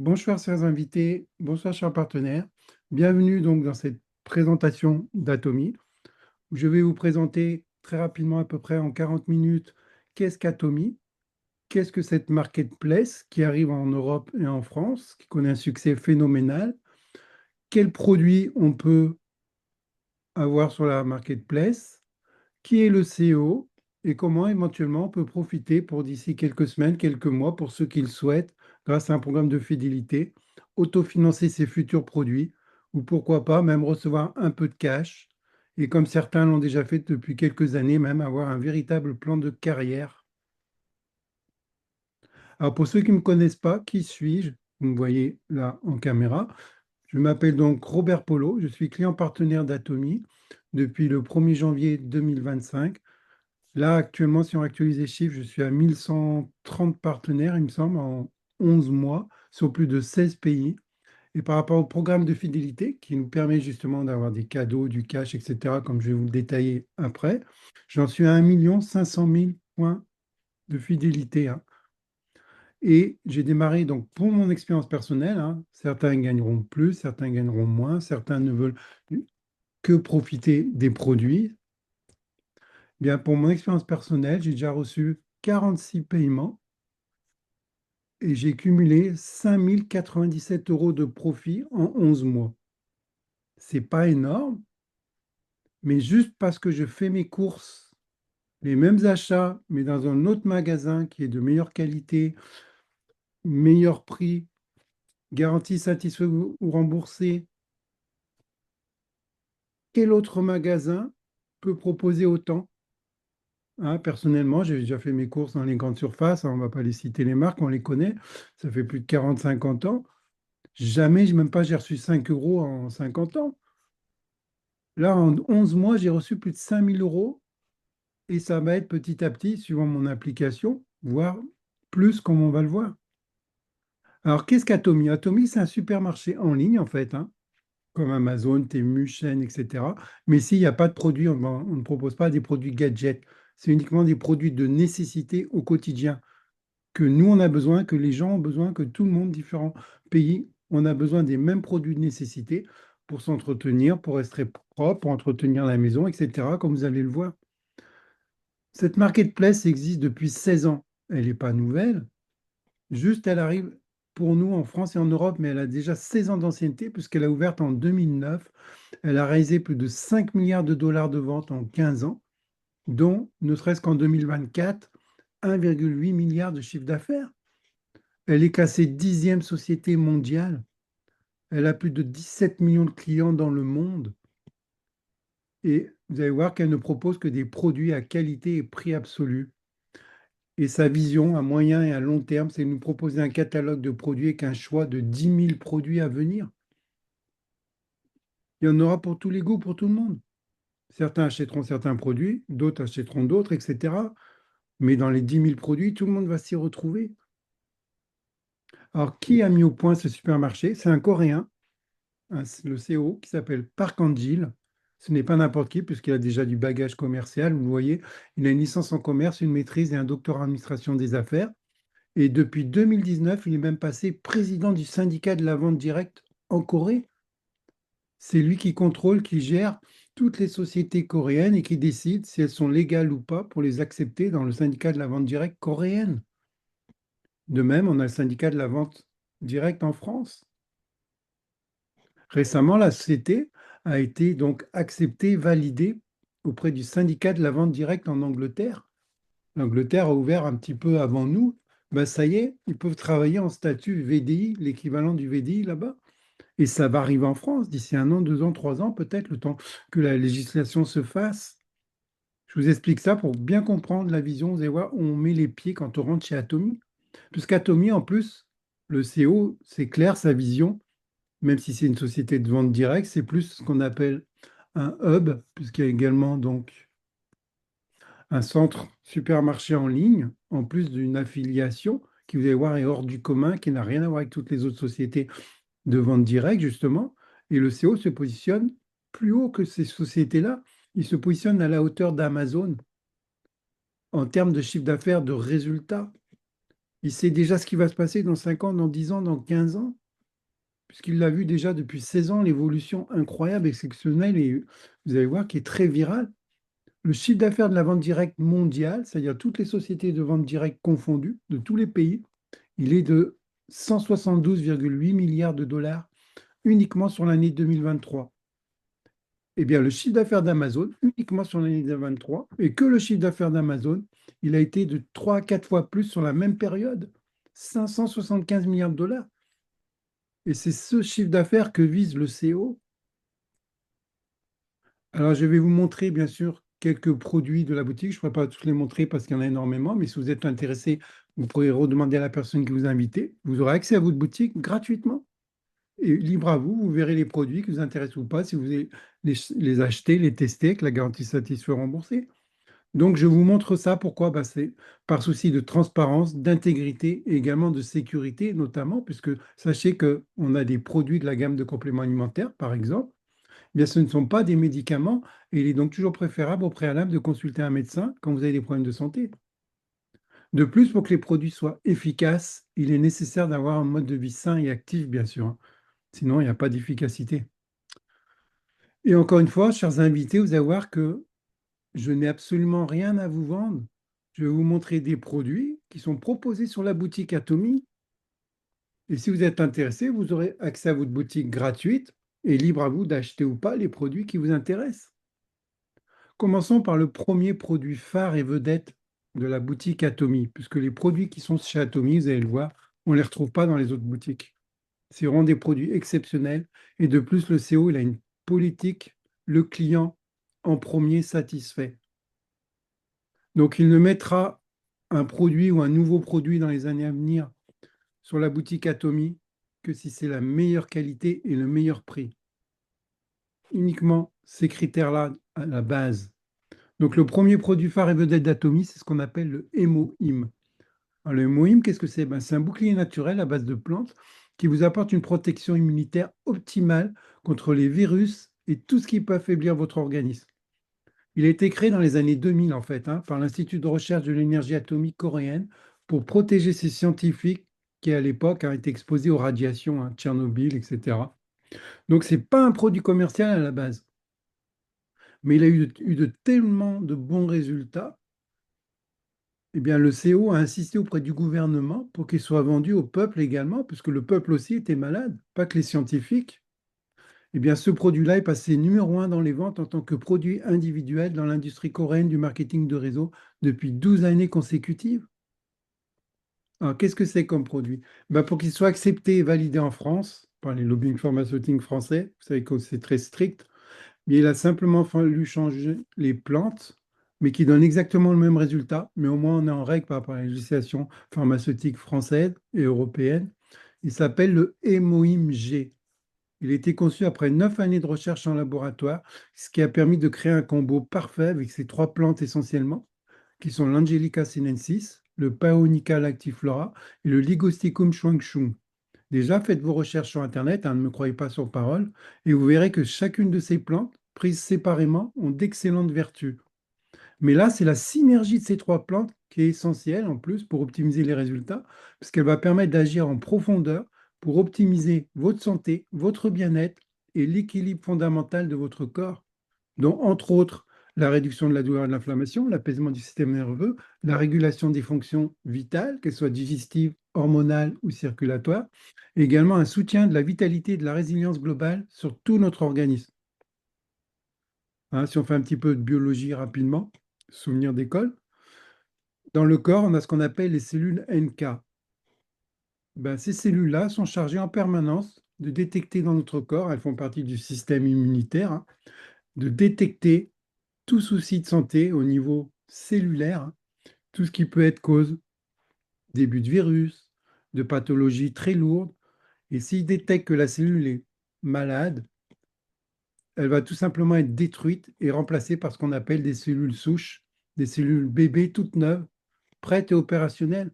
Bonsoir, chers invités. Bonsoir, chers partenaires. Bienvenue donc dans cette présentation d'Atomy, où je vais vous présenter très rapidement, à peu près en 40 minutes, qu'est-ce qu'Atomy, qu'est-ce que cette marketplace qui arrive en Europe et en France, qui connaît un succès phénoménal, quels produits on peut avoir sur la marketplace, qui est le CEO et comment éventuellement on peut profiter pour d'ici quelques semaines, quelques mois, pour ceux qui le souhaitent, grâce à un programme de fidélité, autofinancer ses futurs produits ou pourquoi pas même recevoir un peu de cash et comme certains l'ont déjà fait depuis quelques années, même avoir un véritable plan de carrière. Alors pour ceux qui ne me connaissent pas, qui suis-je? Vous me voyez là en caméra. Je m'appelle donc Robert Polo, je suis client partenaire d'Atomy depuis le 1er janvier 2025. Là, actuellement, si on actualise les chiffres, je suis à 1130 partenaires, il me semble, en 11 mois, sur plus de 16 pays. Et par rapport au programme de fidélité, qui nous permet justement d'avoir des cadeaux, du cash, etc., comme je vais vous le détailler après, j'en suis à 1 500 000 points de fidélité, hein. Et j'ai démarré, donc, pour mon expérience personnelle, hein, certains gagneront plus, certains gagneront moins, certains ne veulent que profiter des produits. Bien, pour mon expérience personnelle, j'ai déjà reçu 46 paiements et j'ai cumulé 5 097 € de profit en 11 mois. C'est pas énorme, mais juste parce que je fais mes courses, les mêmes achats, mais dans un autre magasin qui est de meilleure qualité, meilleur prix, garantie satisfait ou remboursé, quel autre magasin peut proposer autant? Hein, personnellement, j'ai déjà fait mes courses dans les grandes surfaces, hein, on ne va pas les citer les marques, on les connaît, ça fait plus de 40-50 ans. Jamais, même pas, j'ai reçu 5 € en 50 ans. Là, en 11 mois, j'ai reçu plus de 5 000 € et ça va être petit à petit, suivant mon application, voire plus comme on va le voir. Alors, qu'est-ce qu'Atomy? Atomy, c'est un supermarché en ligne, en fait, hein, comme Amazon, Temu, Shein, etc. Mais s'il n'y a pas de produits, on ne propose pas des produits gadgets. C'est uniquement des produits de nécessité au quotidien que nous, on a besoin, que les gens ont besoin, que tout le monde, différents pays, on a besoin des mêmes produits de nécessité pour s'entretenir, pour rester propre, pour entretenir la maison, etc., comme vous allez le voir. Cette marketplace existe depuis 16 ans. Elle n'est pas nouvelle, juste elle arrive pour nous en France et en Europe, mais elle a déjà 16 ans d'ancienneté puisqu'elle a ouvert en 2009. Elle a réalisé plus de 5 milliards de dollars de ventes en 15 ans, dont, ne serait-ce qu'en 2024, 1,8 milliard de chiffre d'affaires. Elle est classée 10e société mondiale. Elle a plus de 17 millions de clients dans le monde. Et vous allez voir qu'elle ne propose que des produits à qualité et prix absolu. Et sa vision à moyen et à long terme, c'est de nous proposer un catalogue de produits avec un choix de 10 000 produits à venir. Il y en aura pour tous les goûts, pour tout le monde. Certains achèteront certains produits, d'autres achèteront d'autres, etc. Mais dans les 10 000 produits, tout le monde va s'y retrouver. Alors, qui a mis au point ce supermarché? C'est un Coréen, le CEO, qui s'appelle Park Han-jil. Ce n'est pas n'importe qui, puisqu'il a déjà du bagage commercial. Vous voyez, il a une licence en commerce, une maîtrise et un doctorat en administration des affaires. Et depuis 2019, il est même passé président du syndicat de la vente directe en Corée. C'est lui qui contrôle, qui gère toutes les sociétés coréennes et qui décide si elles sont légales ou pas pour les accepter dans le syndicat de la vente directe coréenne. De même, on a le syndicat de la vente directe en France. Récemment, la société a été donc acceptée, validée auprès du syndicat de la vente directe en Angleterre. L'Angleterre a ouvert un petit peu avant nous. Ben, ça y est, ils peuvent travailler en statut VDI, l'équivalent du VDI là-bas. Et ça va arriver en France d'ici 1 an, 2 ans, 3 ans, peut-être, le temps que la législation se fasse. Je vous explique ça pour bien comprendre la vision. Vous allez voir où on met les pieds quand on rentre chez Atomy. Puisqu'Atomy, en plus, le CEO, c'est clair, sa vision, même si c'est une société de vente directe, c'est plus ce qu'on appelle un hub, puisqu'il y a également donc un centre supermarché en ligne, en plus d'une affiliation qui, vous allez voir, est hors du commun, qui n'a rien à voir avec toutes les autres sociétés de vente directe, justement. Et le CO se positionne plus haut que ces sociétés-là. Il se positionne à la hauteur d'Amazon en termes de chiffre d'affaires, de résultats. Il sait déjà ce qui va se passer dans 5 ans, dans 10 ans, dans 15 ans, puisqu'il l'a vu déjà depuis 16 ans, l'évolution incroyable, exceptionnelle, et vous allez voir qui est très virale. Le chiffre d'affaires de la vente directe mondiale, c'est-à-dire toutes les sociétés de vente directe confondues, de tous les pays, il est de 172,8 milliards de dollars uniquement sur l'année 2023. Eh bien, le chiffre d'affaires d'Amazon, uniquement sur l'année 2023, et que le chiffre d'affaires d'Amazon, il a été de 3 à 4 fois plus sur la même période, 575 milliards de dollars. Et c'est ce chiffre d'affaires que vise le CEO. Alors, je vais vous montrer, bien sûr, quelques produits de la boutique. Je ne pourrais pas tous les montrer parce qu'il y en a énormément, mais si vous êtes intéressé, vous pourrez redemander à la personne qui vous a invité. Vous aurez accès à votre boutique gratuitement et libre à vous. Vous verrez les produits qui vous intéressent ou pas, si vous voulez les acheter, les tester avec la garantie satisfait remboursée. Donc, je vous montre ça. Pourquoi? Bah, c'est par souci de transparence, d'intégrité et également de sécurité, notamment, puisque sachez qu'on a des produits de la gamme de compléments alimentaires, par exemple. Eh bien, ce ne sont pas des médicaments et il est donc toujours préférable au préalable de consulter un médecin quand vous avez des problèmes de santé. De plus, pour que les produits soient efficaces, il est nécessaire d'avoir un mode de vie sain et actif, bien sûr, hein. Sinon, il n'y a pas d'efficacité. Et encore une fois, chers invités, vous allez voir que je n'ai absolument rien à vous vendre. Je vais vous montrer des produits qui sont proposés sur la boutique Atomy. Et si vous êtes intéressé, vous aurez accès à votre boutique gratuite et libre à vous d'acheter ou pas les produits qui vous intéressent. Commençons par le premier produit phare et vedette de la boutique Atomy, puisque les produits qui sont chez Atomy, vous allez le voir, on ne les retrouve pas dans les autres boutiques. C'est vraiment des produits exceptionnels. Et de plus, le CO, il a une politique, le client en premier satisfait. Donc, il ne mettra un produit ou un nouveau produit dans les années à venir sur la boutique Atomy que si c'est la meilleure qualité et le meilleur prix. Uniquement ces critères-là à la base. Donc, le premier produit phare et vedette d'Atomy, c'est ce qu'on appelle le hémoïm. Alors, le hémoïm, qu'est-ce que c'est? Ben, c'est un bouclier naturel à base de plantes qui vous apporte une protection immunitaire optimale contre les virus et tout ce qui peut affaiblir votre organisme. Il a été créé dans les années 2000, en fait, hein, par l'Institut de recherche de l'énergie atomique coréenne pour protéger ces scientifiques qui, à l'époque, ont été exposés aux radiations, hein, Tchernobyl, etc. Donc, ce n'est pas un produit commercial à la base, mais il a eu de tellement de bons résultats. Eh bien, le CO a insisté auprès du gouvernement pour qu'il soit vendu au peuple également, puisque le peuple aussi était malade, pas que les scientifiques. Eh bien, ce produit-là est passé numéro un dans les ventes en tant que produit individuel dans l'industrie coréenne du marketing de réseau depuis 12 années consécutives. Alors, qu'est-ce que c'est comme produit? Ben, pour qu'il soit accepté et validé en France par les lobbying pharmaceutiques français, vous savez que c'est très strict, mais il a simplement fallu changer les plantes, mais qui donnent exactement le même résultat. Mais au moins, on est en règle par rapport à la législation pharmaceutique française et européenne. Il s'appelle le Hémoïm G. Il a été conçu après 9 années de recherche en laboratoire, ce qui a permis de créer un combo parfait avec ces trois plantes essentiellement, qui sont l'Angelica sinensis, le Paonica lactiflora et le Ligosticum shuangshung. Déjà, faites vos recherches sur Internet, hein, ne me croyez pas sur parole, et vous verrez que chacune de ces plantes, prises séparément, ont d'excellentes vertus. Mais là, c'est la synergie de ces trois plantes qui est essentielle en plus pour optimiser les résultats, parce qu'elle va permettre d'agir en profondeur pour optimiser votre santé, votre bien-être et l'équilibre fondamental de votre corps, dont entre autres la réduction de la douleur et de l'inflammation, l'apaisement du système nerveux, la régulation des fonctions vitales, qu'elles soient digestives, hormonales ou circulatoires, et également un soutien de la vitalité et de la résilience globale sur tout notre organisme. Hein, si on fait un petit peu de biologie rapidement, souvenir d'école, dans le corps, on a ce qu'on appelle les cellules NK. Ben, ces cellules-là sont chargées en permanence de détecter dans notre corps, elles font partie du système immunitaire, hein, de détecter tout souci de santé au niveau cellulaire, hein, tout ce qui peut être cause début de virus, de pathologies très lourdes. Et s'ils détectent que la cellule est malade, elle va tout simplement être détruite et remplacée par ce qu'on appelle des cellules souches, des cellules bébés toutes neuves, prêtes et opérationnelles.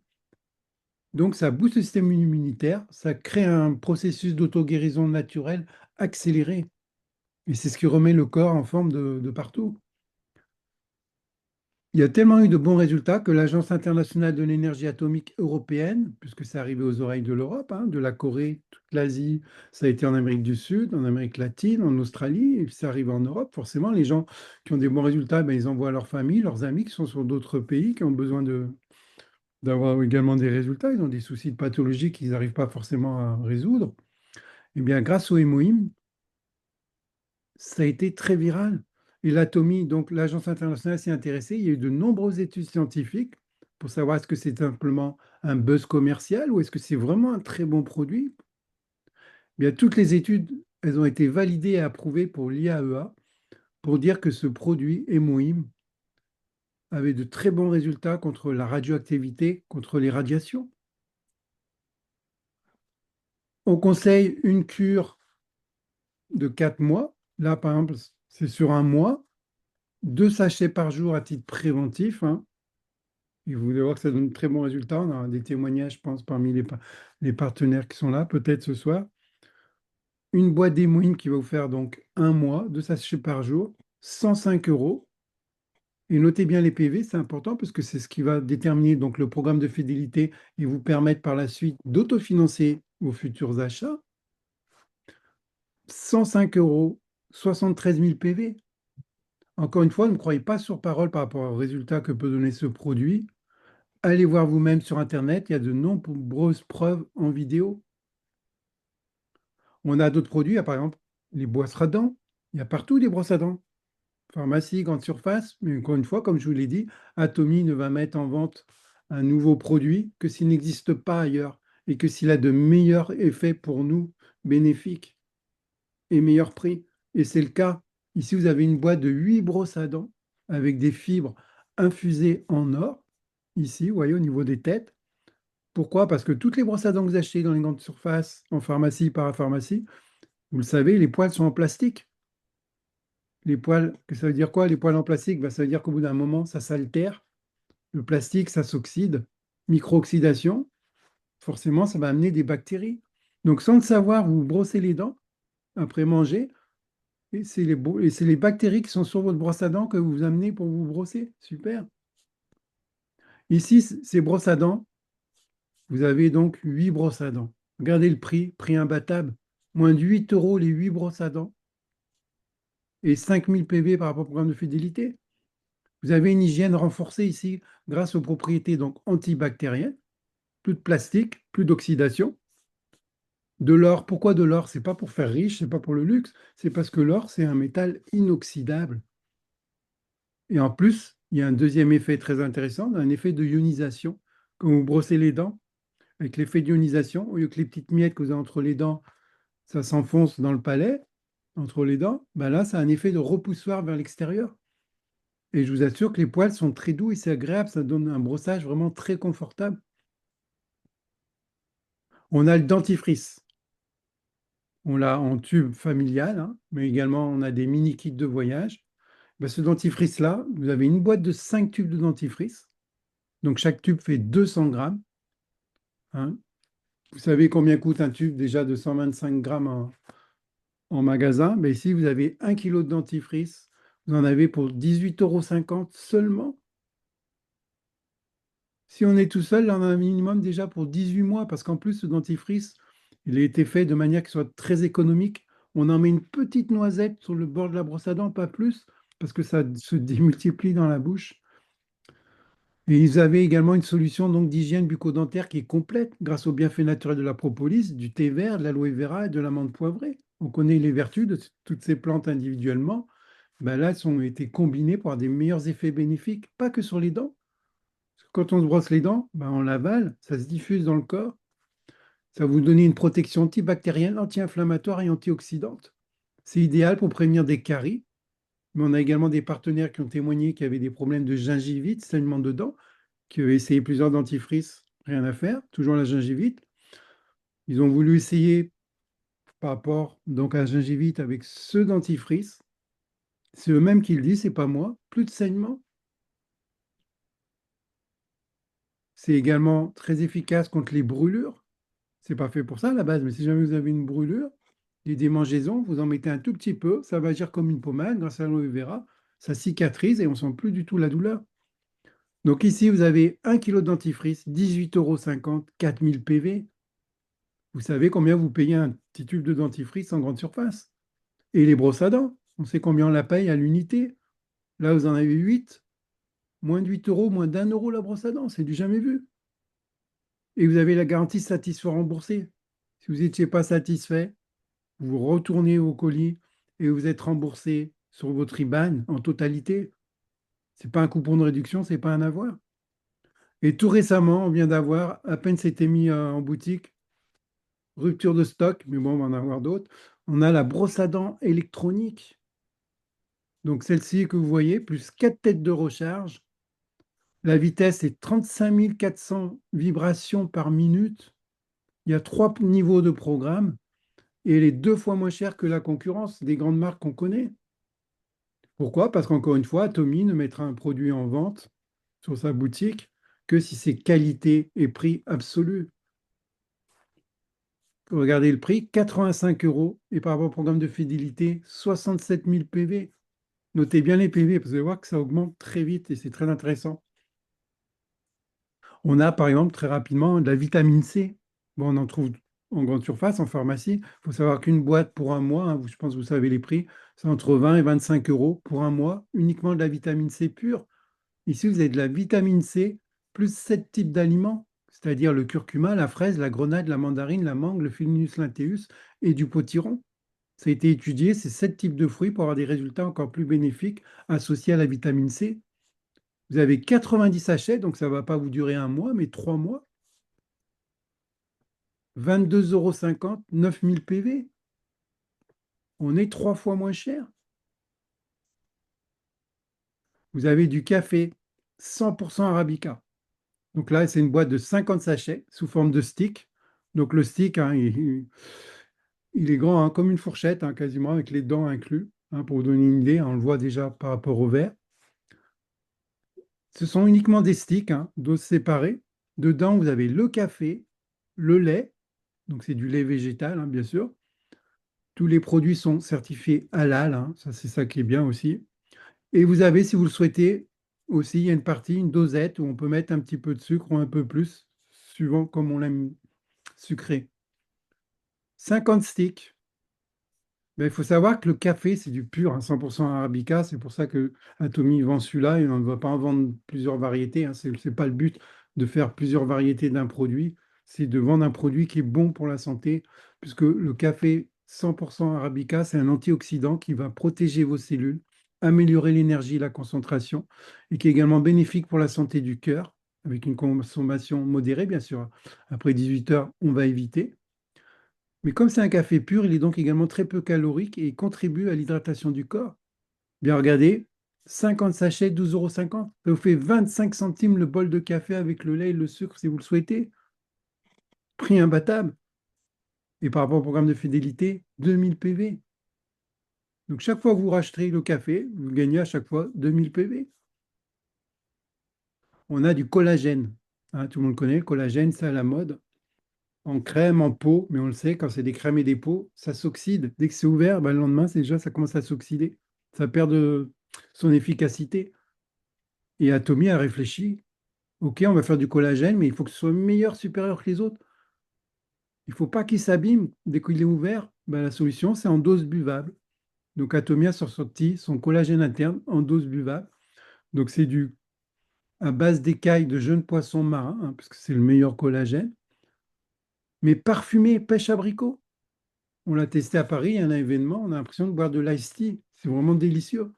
Donc, ça booste le système immunitaire, ça crée un processus d'auto-guérison naturelle accéléré. Et c'est ce qui remet le corps en forme de partout. Il y a tellement eu de bons résultats que l'Agence internationale de l'énergie atomique européenne, puisque c'est arrivé aux oreilles de l'Europe, hein, de la Corée, toute l'Asie, ça a été en Amérique du Sud, en Amérique latine, en Australie, et puis ça arrive en Europe. Forcément, les gens qui ont des bons résultats, ben, ils envoient leurs familles, leurs amis qui sont sur d'autres pays, qui ont besoin d'avoir également des résultats. Ils ont des soucis de pathologie qu'ils n'arrivent pas forcément à résoudre. Eh bien, grâce au hémoïme, ça a été très viral. Et l'atomie, donc l'Agence internationale s'est intéressée. Il y a eu de nombreuses études scientifiques pour savoir est-ce que c'est simplement un buzz commercial ou est-ce que c'est vraiment un très bon produit. Eh bien, toutes les études, elles ont été validées et approuvées pour l'IAEA pour dire que ce produit hémoïme avait de très bons résultats contre la radioactivité, contre les radiations. On conseille une cure de 4 mois. Là, par exemple, c'est sur un mois, 2 sachets par jour à titre préventif, hein. Et vous allez voir que ça donne de très bons résultats. On a des témoignages, je pense, parmi les partenaires qui sont là, peut-être ce soir. Une boîte d'hémoïne qui va vous faire donc un mois, 2 sachets par jour, 105 euros. Et notez bien les PV, c'est important parce que c'est ce qui va déterminer donc le programme de fidélité et vous permettre par la suite d'autofinancer vos futurs achats. 105 euros, 73 000 PV. Encore une fois, ne croyez pas sur parole par rapport aux résultats que peut donner ce produit. Allez voir vous-même sur Internet, il y a de nombreuses preuves en vidéo. On a d'autres produits, il y a par exemple les brosses à dents. Il y a partout des brosses à dents. Pharmacie, grande surface, mais encore une fois, comme je vous l'ai dit, Atomy ne va mettre en vente un nouveau produit que s'il n'existe pas ailleurs et que s'il a de meilleurs effets pour nous, bénéfiques et meilleurs prix. Et c'est le cas. Ici, vous avez une boîte de 8 brosses à dents avec des fibres infusées en or. Ici, vous voyez, au niveau des têtes. Pourquoi? Parce que toutes les brosses à dents que vous achetez dans les grandes surfaces, en pharmacie, parapharmacie, vous le savez, les poils sont en plastique. Les poils, que ça veut dire quoi? Les poils en plastique, bah, ça veut dire qu'au bout d'un moment, ça s'altère. Le plastique, ça s'oxyde. Micro-oxydation, forcément, ça va amener des bactéries. Donc, sans le savoir, vous vous brossez les dents après manger, et c'est les bactéries qui sont sur votre brosse à dents que vous amenez pour vous brosser. Super. Ici, ces brosses à dents, vous avez donc 8 brosses à dents. Regardez le prix, prix imbattable. Moins de 8 euros les 8 brosses à dents et 5000 PV par rapport au programme de fidélité. Vous avez une hygiène renforcée ici grâce aux propriétés donc antibactériennes. Plus de plastique, plus d'oxydation. De l'or, pourquoi de l'or? C'est pas pour faire riche, c'est pas pour le luxe, c'est parce que l'or, c'est un métal inoxydable. Et en plus, il y a un deuxième effet très intéressant, un effet de ionisation. Quand vous brossez les dents, avec l'effet d'ionisation, au lieu que les petites miettes que vous avez entre les dents, ça s'enfonce dans le palais, entre les dents, ben là, ça a un effet de repoussoir vers l'extérieur. Et je vous assure que les poils sont très doux et c'est agréable, ça donne un brossage vraiment très confortable. On a le dentifrice. On l'a en tube familial, hein, mais également on a des mini kits de voyage. Ben, ce dentifrice-là, vous avez une boîte de 5 tubes de dentifrice. Donc chaque tube fait 200 grammes, hein. Vous savez combien coûte un tube déjà de 125 grammes en magasin? Ben, ici, vous avez 1 kilo de dentifrice. Vous en avez pour 18,50 € seulement. Si on est tout seul, là, on a un minimum déjà pour 18 mois, parce qu'en plus, ce dentifrice, il a été fait de manière qu'il soit très économique. On en met une petite noisette sur le bord de la brosse à dents, pas plus, parce que ça se démultiplie dans la bouche. Et ils avaient également une solution donc d'hygiène bucco-dentaire qui est complète grâce aux bienfaits naturels de la propolis, du thé vert, de l'aloe vera et de l'amande poivrée. On connaît les vertus de toutes ces plantes individuellement. Ben là, elles ont été combinées pour avoir des meilleurs effets bénéfiques, pas que sur les dents. Quand on se brosse les dents, ben on l'avale, ça se diffuse dans le corps. Ça va vous donner une protection antibactérienne, anti-inflammatoire et antioxydante. C'est idéal pour prévenir des caries. Mais on a également des partenaires qui ont témoigné qu'il y avait des problèmes de gingivite, saignement de dents, qui avaient essayé plusieurs dentifrices, rien à faire, toujours la gingivite. Ils ont voulu essayer par rapport donc à la gingivite avec ce dentifrice. C'est eux-mêmes qui le disent, c'est pas moi. Plus de saignement. C'est également très efficace contre les brûlures. C'est pas fait pour ça à la base, mais si jamais vous avez une brûlure, des démangeaisons, vous en mettez un tout petit peu, ça va agir comme une pommade grâce à l'aloe vera, ça cicatrise et on sent plus du tout la douleur. Donc ici, vous avez 1 kg de dentifrice, 18,50 €, 4000 PV. Vous savez combien vous payez un petit tube de dentifrice en grande surface? Et les brosses à dents, on sait combien on la paye à l'unité. Là, vous en avez 8, moins de 8 euros, moins d'1 € la brosse à dents, c'est du jamais vu. Et vous avez la garantie satisfait remboursé. Si vous n'étiez pas satisfait, vous retournez au colis et vous êtes remboursé sur votre IBAN en totalité. Ce n'est pas un coupon de réduction, ce n'est pas un avoir. Et tout récemment, on vient d'avoir, à peine c'était mis en boutique, rupture de stock, mais bon, on va en avoir d'autres. On a la brosse à dents électronique. Donc celle-ci que vous voyez, plus 4 têtes de recharge. La vitesse est 35 400 vibrations par minute. Il y a 3 niveaux de programme et elle est 2 fois moins chère que la concurrence des grandes marques qu'on connaît. Pourquoi? Parce qu'encore une fois, Atomy ne mettra un produit en vente sur sa boutique que si c'est qualité et prix absolu. Regardez le prix, 85 € et par rapport au programme de fidélité, 67 000 PV. Notez bien les PV, parce que vous allez voir que ça augmente très vite et c'est très intéressant. On a par exemple très rapidement de la vitamine C. Bon, on en trouve en grande surface, en pharmacie. Il faut savoir qu'une boîte pour un mois, hein, je pense que vous savez les prix, c'est entre 20 et 25 € pour un mois, uniquement de la vitamine C pure. Ici, vous avez de la vitamine C plus 7 types d'aliments, c'est-à-dire le curcuma, la fraise, la grenade, la mandarine, la mangue, le Philonus luteus et du potiron. Ça a été étudié, ces 7 types de fruits pour avoir des résultats encore plus bénéfiques associés à la vitamine C. Vous avez 90 sachets, donc ça ne va pas vous durer un mois, mais 3 mois. 22,50 €, 9000 PV. On est 3 fois moins cher. Vous avez du café 100% Arabica. Donc là, c'est une boîte de 50 sachets sous forme de stick. Donc le stick, hein, il est grand, hein, comme une fourchette, hein, quasiment, avec les dents inclus. Hein, pour vous donner une idée, hein, on le voit déjà par rapport au verre. Ce sont uniquement des sticks, hein, doses séparées. Dedans, vous avez le café, le lait, donc c'est du lait végétal, hein, bien sûr. Tous les produits sont certifiés halal, hein, ça c'est ça qui est bien aussi. Et vous avez, si vous le souhaitez, aussi, il y a une partie, une dosette où on peut mettre un petit peu de sucre ou un peu plus, suivant comme on l'aime sucré. 50 sticks. Mais il faut savoir que le café, c'est du pur, hein, 100% arabica. C'est pour ça que Atomy vend celui-là et on ne va pas en vendre plusieurs variétés. Hein. Ce n'est pas le but de faire plusieurs variétés d'un produit. C'est de vendre un produit qui est bon pour la santé, puisque le café 100% arabica, c'est un antioxydant qui va protéger vos cellules, améliorer l'énergie et la concentration, et qui est également bénéfique pour la santé du cœur, avec une consommation modérée, bien sûr. Après 18 heures, on va éviter. Mais comme c'est un café pur, il est donc également très peu calorique et il contribue à l'hydratation du corps. Bien regardez, 50 sachets, 12,50 €. Ça vous fait 25 centimes le bol de café avec le lait et le sucre si vous le souhaitez. Prix imbattable. Et par rapport au programme de fidélité, 2000 PV. Donc chaque fois que vous racheterez le café, vous gagnez à chaque fois 2000 PV. On a du collagène. Hein, tout le monde connaît, le collagène, c'est à la mode. En crème, en pot, mais on le sait, quand c'est des crèmes et des pots, ça s'oxyde. Dès que c'est ouvert, ben, le lendemain, c'est déjà, ça commence à s'oxyder. Ça perd de son efficacité. Et Atomy a réfléchi, OK, on va faire du collagène, mais il faut que ce soit meilleur, supérieur que les autres. Il ne faut pas qu'il s'abîme dès qu'il est ouvert. Ben, la solution, c'est en dose buvable. Donc Atomy a sorti son collagène interne en dose buvable. Donc c'est du à base d'écailles de jeunes poissons marins, hein, parce que c'est le meilleur collagène, mais parfumé pêche abricot. On l'a testé à Paris, il y a un événement, on a l'impression de boire de l'ice tea. C'est vraiment délicieux.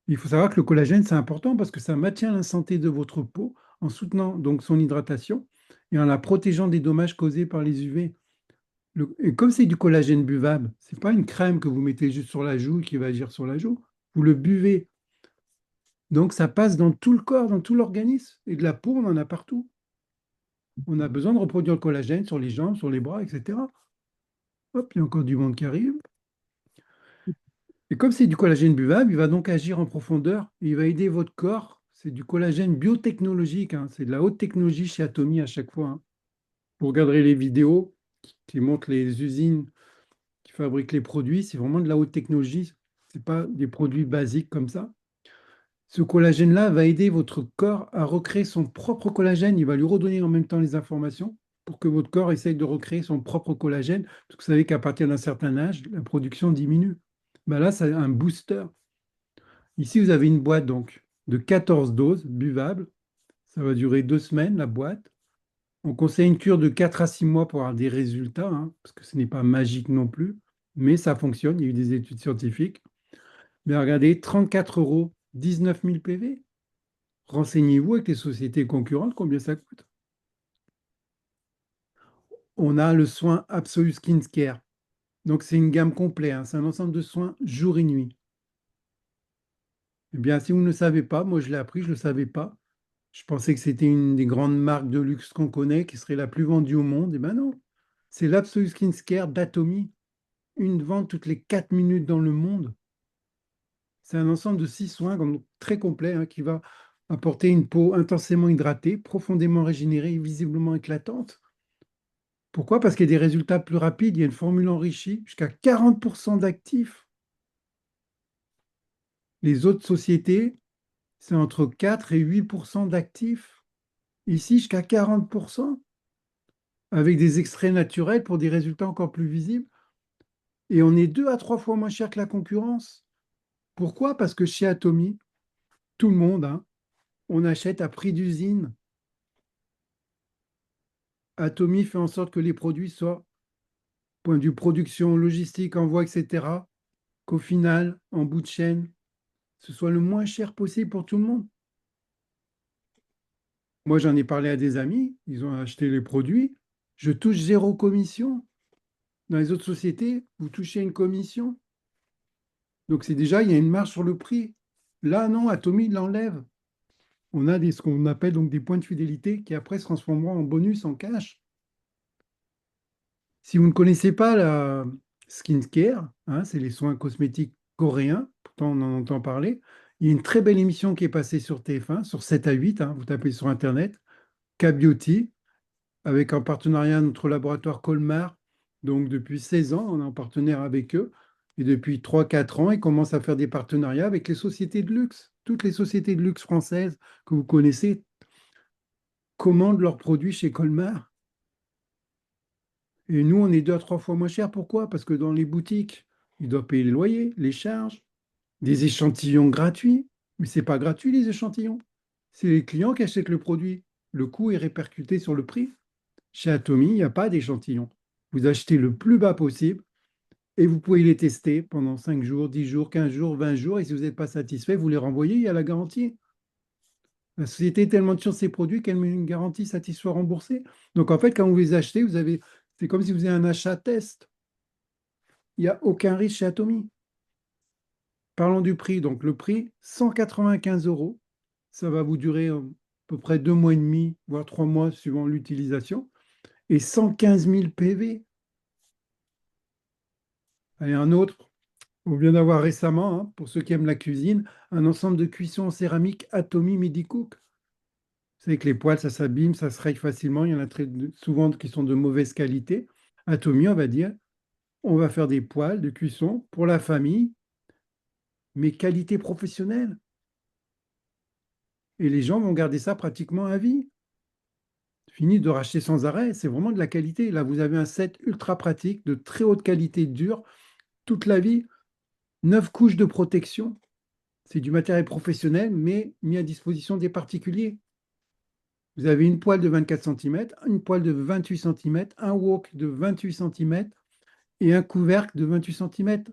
Il faut savoir que le collagène, c'est important parce que ça maintient la santé de votre peau en soutenant donc son hydratation et en la protégeant des dommages causés par les UV. Et comme c'est du collagène buvable, ce n'est pas une crème que vous mettez juste sur la joue qui va agir sur la joue. Vous le buvez. Donc ça passe dans tout le corps, dans tout l'organisme. Et de la peau, on en a partout. On a besoin de reproduire le collagène sur les jambes, sur les bras, etc. Hop, il y a encore du monde qui arrive. Et comme c'est du collagène buvable, il va donc agir en profondeur et il va aider votre corps. C'est du collagène biotechnologique, hein. C'est de la haute technologie chez Atomy à chaque fois. Hein. Vous regarderez les vidéos qui montrent les usines qui fabriquent les produits. C'est vraiment de la haute technologie. Ce n'est pas des produits basiques comme ça. Ce collagène-là va aider votre corps à recréer son propre collagène. Il va lui redonner en même temps les informations pour que votre corps essaye de recréer son propre collagène. Parce que vous savez qu'à partir d'un certain âge, la production diminue. Ben là, c'est un booster. Ici, vous avez une boîte donc de 14 doses buvables. Ça va durer 2 semaines, la boîte. On conseille une cure de 4 à 6 mois pour avoir des résultats, hein, parce que ce n'est pas magique non plus, mais ça fonctionne. Il y a eu des études scientifiques. Mais regardez, 34 euros, 19 000 PV. Renseignez-vous avec les sociétés concurrentes combien ça coûte. On a le soin Absolute Skin Care. Donc, c'est une gamme complète, hein. C'est un ensemble de soins jour et nuit. Eh bien, si vous ne le savez pas, moi je l'ai appris, je ne le savais pas. Je pensais que c'était une des grandes marques de luxe qu'on connaît, qui serait la plus vendue au monde. Eh bien non, c'est l'Absolute Skin Care d'Atomy. Une vente toutes les 4 minutes dans le monde. C'est un ensemble de 6 soins très complet, hein, qui va apporter une peau intensément hydratée, profondément régénérée et visiblement éclatante. Pourquoi? Parce qu'il y a des résultats plus rapides, il y a une formule enrichie, jusqu'à 40% d'actifs. Les autres sociétés, c'est entre 4 et 8% d'actifs. Ici, jusqu'à 40%, avec des extraits naturels pour des résultats encore plus visibles. Et on est 2 à 3 fois moins cher que la concurrence. Pourquoi? Parce que chez Atomy, tout le monde, hein, on achète à prix d'usine. Atomy fait en sorte que les produits soient, point de vue production, logistique, envoi, etc., qu'au final, en bout de chaîne, ce soit le moins cher possible pour tout le monde. Moi, j'en ai parlé à des amis, ils ont acheté les produits. Je touche zéro commission. Dans les autres sociétés, vous touchez une commission. Donc, c'est déjà, il y a une marge sur le prix. Là, non, Atomy l'enlève. On a ce qu'on appelle donc des points de fidélité qui après se transformeront en bonus, en cash. Si vous ne connaissez pas la skincare, hein, c'est les soins cosmétiques coréens, pourtant on en entend parler, il y a une très belle émission qui est passée sur TF1, sur 7 à 8, hein, vous tapez sur Internet, K-Beauty, avec un partenariat notre laboratoire Colmar. Donc depuis 16 ans, on est en partenaire avec eux. Et depuis 3 4 ans, ils commencent à faire des partenariats avec les sociétés de luxe. Toutes les sociétés de luxe françaises que vous connaissez commandent leurs produits chez Colmar. Et nous, on est 2 à 3 fois moins cher. Pourquoi? Parce que dans les boutiques, ils doivent payer les loyers, les charges, des échantillons gratuits. Mais ce n'est pas gratuit, les échantillons. C'est les clients qui achètent le produit. Le coût est répercuté sur le prix. Chez Atomy, il n'y a pas d'échantillon. Vous achetez le plus bas possible et vous pouvez les tester pendant 5 jours, 10 jours, 15 jours, 20 jours. Et si vous n'êtes pas satisfait, vous les renvoyez, il y a la garantie. La société est tellement sûre de ses produits qu'elle met une garantie satisfait remboursée. Donc en fait, quand vous les achetez, c'est comme si vous faisiez un achat test. Il n'y a aucun risque chez Atomy. Parlons du prix. Donc le prix, 195 euros. Ça va vous durer à peu près 2 mois et demi, voire 3 mois, suivant l'utilisation. Et 115 000 PV. Allez, un autre. On vient d'avoir récemment, hein, pour ceux qui aiment la cuisine, un ensemble de cuissons en céramique Atomy MediCook. Vous savez que les poêles, ça s'abîme, ça se raye facilement. Il y en a souvent qui sont de mauvaise qualité. Atomy, on va dire, on va faire des poêles de cuisson pour la famille, mais qualité professionnelle. Et les gens vont garder ça pratiquement à vie. Fini de racheter sans arrêt, c'est vraiment de la qualité. Là, vous avez un set ultra pratique, de très haute qualité, dur, toute la vie. 9 couches de protection. C'est du matériel professionnel, mais mis à disposition des particuliers. Vous avez une poêle de 24 cm, une poêle de 28 cm, un wok de 28 cm et un couvercle de 28 cm.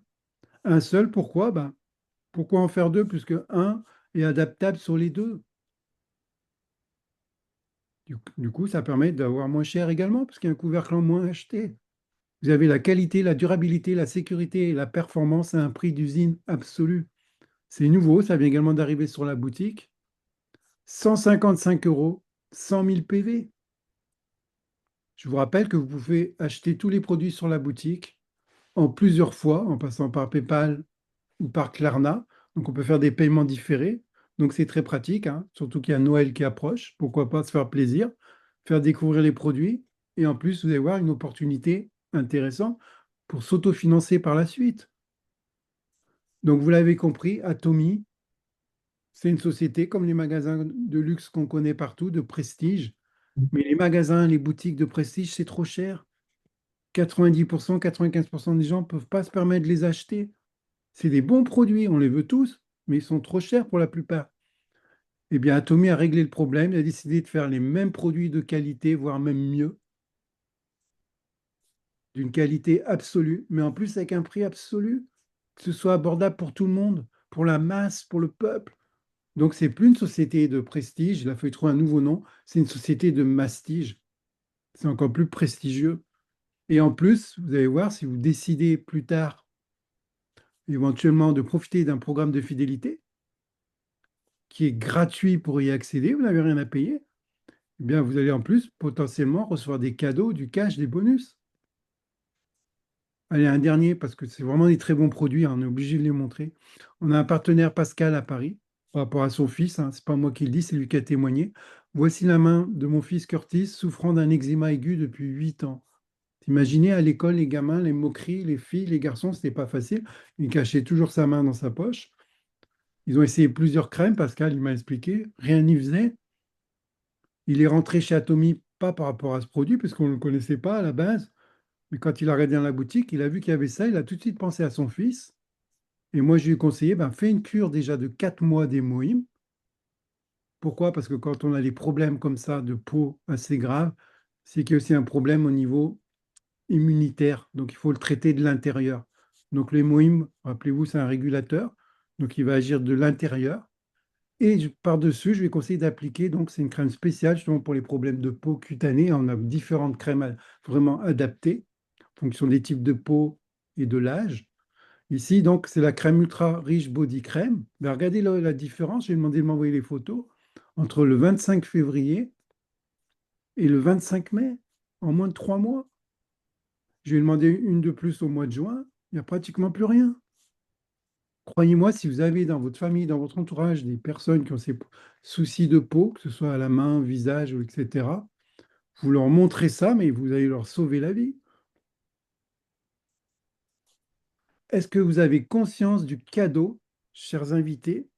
Un seul, pourquoi? Ben, pourquoi en faire deux puisque un est adaptable sur les deux? Du coup, ça permet d'avoir moins cher également, parce qu'il y a un couvercle en moins acheté. Vous avez la qualité, la durabilité, la sécurité et la performance à un prix d'usine absolu. C'est nouveau, ça vient également d'arriver sur la boutique. 155 euros, 100 000 PV. Je vous rappelle que vous pouvez acheter tous les produits sur la boutique en plusieurs fois, en passant par PayPal ou par Klarna. Donc, on peut faire des paiements différés. Donc, c'est très pratique, hein, surtout qu'il y a Noël qui approche. Pourquoi pas se faire plaisir, faire découvrir les produits. Et en plus, vous allez voir une opportunité intéressante pour s'autofinancer par la suite. Donc, vous l'avez compris, Atomy, C'est une société comme les magasins de luxe qu'on connaît partout, de prestige. Mais les magasins, les boutiques de prestige, c'est trop cher. 90%, 95% des gens ne peuvent pas se permettre de les acheter. C'est des bons produits, on les veut tous, mais ils sont trop chers pour la plupart. Eh bien, Atomy a réglé le problème, il a décidé de faire les mêmes produits de qualité, voire même mieux, d'une qualité absolue, mais en plus avec un prix absolu, que ce soit abordable pour tout le monde, pour la masse, pour le peuple. Donc, c'est plus une société de prestige, il a fallu trouver un nouveau nom, c'est une société de mastige. C'est encore plus prestigieux. Et en plus, vous allez voir, si vous décidez plus tard, éventuellement, de profiter d'un programme de fidélité qui est gratuit pour y accéder, vous n'avez rien à payer, eh bien, vous allez en plus potentiellement recevoir des cadeaux, du cash, des bonus. Allez, un dernier, parce que c'est vraiment des très bons produits, hein, on est obligé de les montrer. On a un partenaire Pascal à Paris, par rapport à son fils, hein, c'est pas moi qui le dis, c'est lui qui a témoigné. Voici la main de mon fils Curtis, souffrant d'un eczéma aigu depuis 8 ans. Imaginez à l'école, les gamins, les moqueries, les filles, les garçons, c'était pas facile. Il cachait toujours sa main dans sa poche. Ils ont essayé plusieurs crèmes, Pascal, il m'a expliqué, rien n'y faisait. Il est rentré chez Atomy, pas par rapport à ce produit, parce qu'on ne le connaissait pas à la base, mais quand il a regardé dans la boutique, il a vu qu'il y avait ça, il a tout de suite pensé à son fils. Et moi, je lui ai conseillé, ben, fais une cure déjà de 4 mois d'hémoïne. Pourquoi? Parce que quand on a des problèmes comme ça de peau assez graves, c'est qu'il y a aussi un problème au niveau immunitaire. Donc, il faut le traiter de l'intérieur. Donc, l'hémoïne, rappelez-vous, c'est un régulateur. Donc, il va agir de l'intérieur. Et par-dessus, je vais conseiller d'appliquer, donc c'est une crème spéciale justement pour les problèmes de peau cutanée. On a différentes crèmes vraiment adaptées en fonction des types de peau et de l'âge. Ici, donc, c'est la crème ultra riche body crème. Ben, regardez la différence, j'ai demandé de m'envoyer les photos, entre le 25 février et le 25 mai, en moins de 3 mois. Je lui ai demandé une de plus au mois de juin, il n'y a pratiquement plus rien. Croyez-moi, si vous avez dans votre famille, dans votre entourage, des personnes qui ont ces soucis de peau, que ce soit à la main, visage, etc., vous leur montrez ça, mais vous allez leur sauver la vie. Est-ce que vous avez conscience du cadeau, chers invités,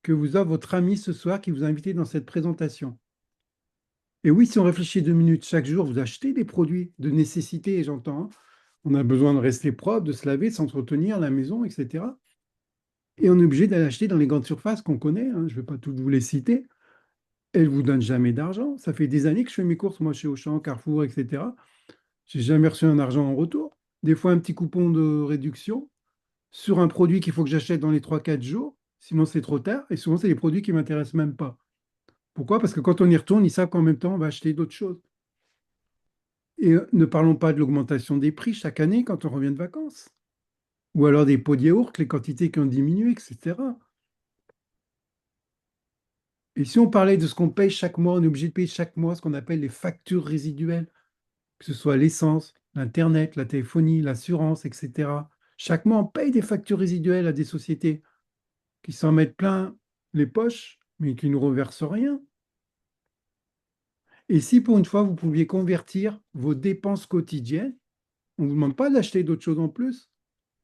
que vous a votre ami ce soir qui vous a invité dans cette présentation? Et oui, si on réfléchit 2 minutes chaque jour, vous achetez des produits de nécessité, j'entends, hein. On a besoin de rester propre, de se laver, de s'entretenir, la maison, etc. Et on est obligé d'aller acheter dans les grandes surfaces qu'on connaît, hein, je ne vais pas toutes vous les citer. Elles ne vous donnent jamais d'argent. Ça fait des années que je fais mes courses, moi, chez Auchan, Carrefour, etc. J'ai jamais reçu un argent en retour. Des fois, un petit coupon de réduction sur un produit qu'il faut que j'achète dans les 3 4 jours. Sinon, c'est trop tard. Et souvent, c'est des produits qui ne m'intéressent même pas. Pourquoi? Parce que quand on y retourne, ils savent qu'en même temps, on va acheter d'autres choses. Et ne parlons pas de l'augmentation des prix chaque année quand on revient de vacances. Ou alors des pots de yaourt, les quantités qui ont diminué, etc. Et si on parlait de ce qu'on paye chaque mois, on est obligé de payer chaque mois ce qu'on appelle les factures résiduelles, que ce soit l'essence, l'Internet, la téléphonie, l'assurance, etc. Chaque mois, on paye des factures résiduelles à des sociétés qui s'en mettent plein les poches, mais qui ne nous reversent rien. Et si pour une fois, vous pouviez convertir vos dépenses quotidiennes, on ne vous demande pas d'acheter d'autres choses en plus,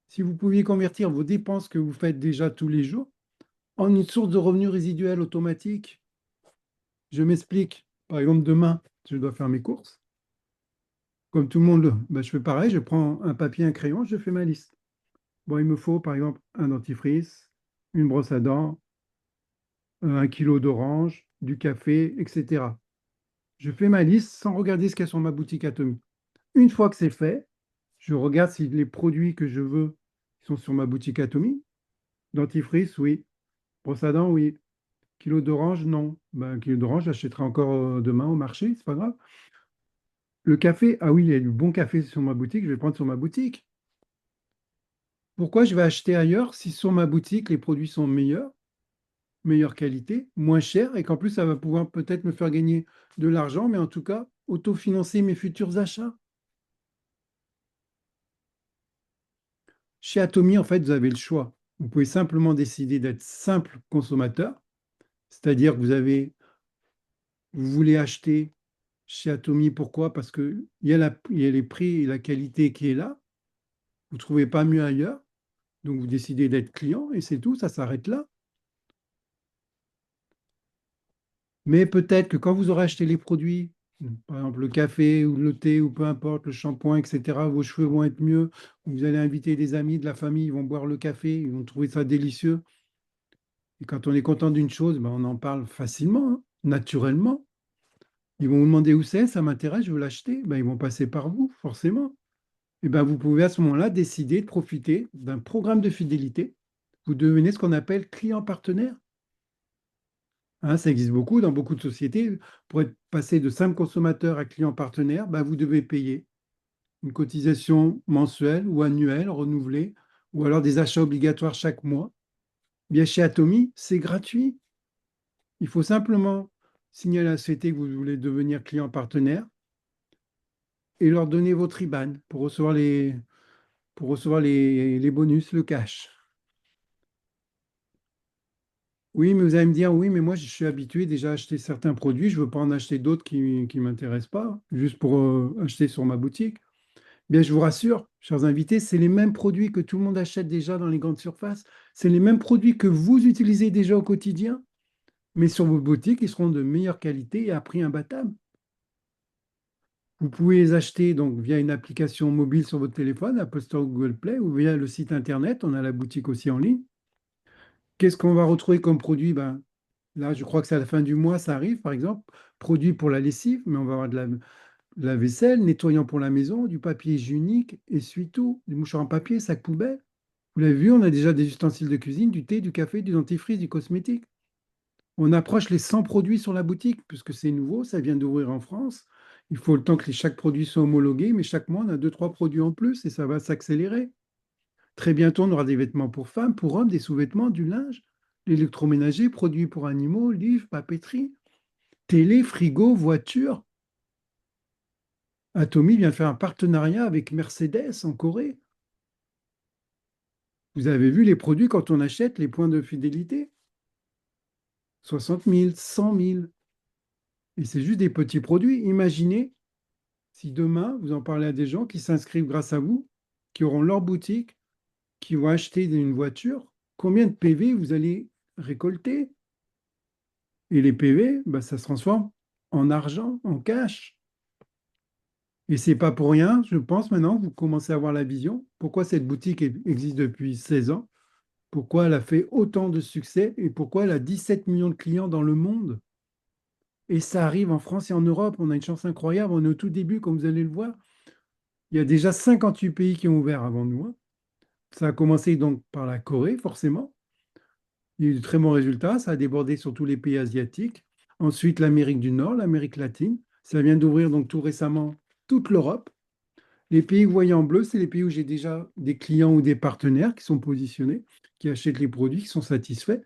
si vous pouviez convertir vos dépenses que vous faites déjà tous les jours en une source de revenus résiduels automatique. Je m'explique. Par exemple, demain, je dois faire mes courses. Comme tout le monde, ben, je fais pareil, je prends un papier, un crayon, je fais ma liste. Bon, il me faut par exemple un dentifrice, une brosse à dents, 1 kilo d'orange, du café, etc. Je fais ma liste sans regarder ce qu'il y a sur ma boutique Atomy. Une fois que c'est fait, je regarde si les produits que je veux sont sur ma boutique Atomy. Dentifrice, oui. Brosse à dents, oui. Kilo d'orange, non. Ben, un kilo d'orange, j'achèterai encore demain au marché, c'est pas grave. Le café, ah oui, il y a du bon café sur ma boutique, je vais le prendre sur ma boutique. Pourquoi je vais acheter ailleurs si sur ma boutique les produits sont meilleurs, meilleure qualité, moins chers et qu'en plus ça va pouvoir peut-être me faire gagner de l'argent, mais en tout cas autofinancer mes futurs achats? Chez Atomy, en fait, vous avez le choix. Vous pouvez simplement décider d'être simple consommateur, c'est-à-dire que vous voulez acheter chez Atomy, pourquoi? Parce qu'il y a les prix et la qualité qui est là, vous ne trouvez pas mieux ailleurs, donc vous décidez d'être client et c'est tout, ça s'arrête là. Mais peut-être que quand vous aurez acheté les produits, par exemple le café ou le thé ou peu importe, le shampoing, etc., vos cheveux vont être mieux. Vous allez inviter des amis de la famille, ils vont boire le café, ils vont trouver ça délicieux. Et quand on est content d'une chose, ben, on en parle facilement, hein, naturellement. Ils vont vous demander où c'est, ça m'intéresse, je veux l'acheter. Ben, ils vont passer par vous, forcément. Et ben, vous pouvez à ce moment-là décider de profiter d'un programme de fidélité. Vous devenez ce qu'on appelle client partenaire. Hein, ça existe beaucoup dans beaucoup de sociétés. Pour être passé de simple consommateur à client partenaire, ben, vous devez payer une cotisation mensuelle ou annuelle renouvelée, ou alors des achats obligatoires chaque mois. Bien chez Atomy, c'est gratuit. Il faut simplement signaler à la société que vous voulez devenir client partenaire et leur donner votre IBAN pour recevoir les bonus, le cash. Oui, mais vous allez me dire, oui, mais moi je suis habitué déjà à acheter certains produits, je ne veux pas en acheter d'autres qui ne m'intéressent pas, juste pour acheter sur ma boutique. Bien, je vous rassure, chers invités, c'est les mêmes produits que tout le monde achète déjà dans les grandes surfaces. C'est les mêmes produits que vous utilisez déjà au quotidien, mais sur vos boutiques, ils seront de meilleure qualité et à prix imbattable. Vous pouvez les acheter donc via une application mobile sur votre téléphone, Apple Store ou Google Play, ou via le site Internet. On a la boutique aussi en ligne. Qu'est-ce qu'on va retrouver comme produit? Ben, là, je crois que c'est à la fin du mois, ça arrive, par exemple. Produit pour la lessive, mais on va avoir de la vaisselle, nettoyant pour la maison, du papier hygiénique, essuie-tout, du mouchoir en papier, sac poubelle. Vous l'avez vu, on a déjà des ustensiles de cuisine, du thé, du café, du dentifrice, du cosmétique. On approche les 100 produits sur la boutique, puisque c'est nouveau, ça vient d'ouvrir en France. Il faut le temps que chaque produit soit homologué, mais chaque mois, on a deux, trois produits en plus et ça va s'accélérer. Très bientôt, on aura des vêtements pour femmes, pour hommes, des sous-vêtements, du linge, l'électroménager, produits pour animaux, livres, papeterie, télé, frigo, voiture. Atomy vient de faire un partenariat avec Mercedes en Corée. Vous avez vu les produits quand on achète les points de fidélité? 60 000, 100 000. Et c'est juste des petits produits. Imaginez si demain, vous en parlez à des gens qui s'inscrivent grâce à vous, qui auront leur boutique, qui vont acheter une voiture, combien de PV vous allez récolter? Et les PV, bah, ça se transforme en argent, en cash. Et c'est pas pour rien, je pense maintenant, que vous commencez à avoir la vision. Pourquoi cette boutique existe depuis 16 ans? Pourquoi elle a fait autant de succès et pourquoi elle a 17 millions de clients dans le monde? Et ça arrive en France et en Europe. On a une chance incroyable. On est au tout début, comme vous allez le voir. Il y a déjà 58 pays qui ont ouvert avant nous, hein. Ça a commencé donc par la Corée, forcément. Il y a eu de très bons résultats. Ça a débordé sur tous les pays asiatiques. Ensuite, l'Amérique du Nord, l'Amérique latine. Ça vient d'ouvrir donc tout récemment toute l'Europe. Les pays que vous voyez en bleu, c'est les pays où j'ai déjà des clients ou des partenaires qui sont positionnés, qui achètent les produits, qui sont satisfaits.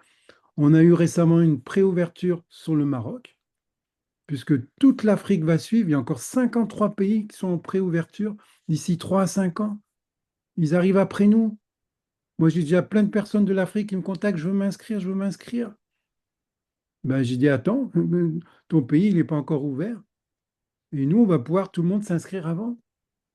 On a eu récemment une préouverture sur le Maroc, puisque toute l'Afrique va suivre. Il y a encore 53 pays qui sont en préouverture d'ici 3 à 5 ans. Ils arrivent après nous. Moi, j'ai déjà plein de personnes de l'Afrique qui me contactent, je veux m'inscrire, je veux m'inscrire. Ben, j'ai dit, attends, ton pays, il n'est pas encore ouvert. Et nous, on va pouvoir tout le monde s'inscrire avant.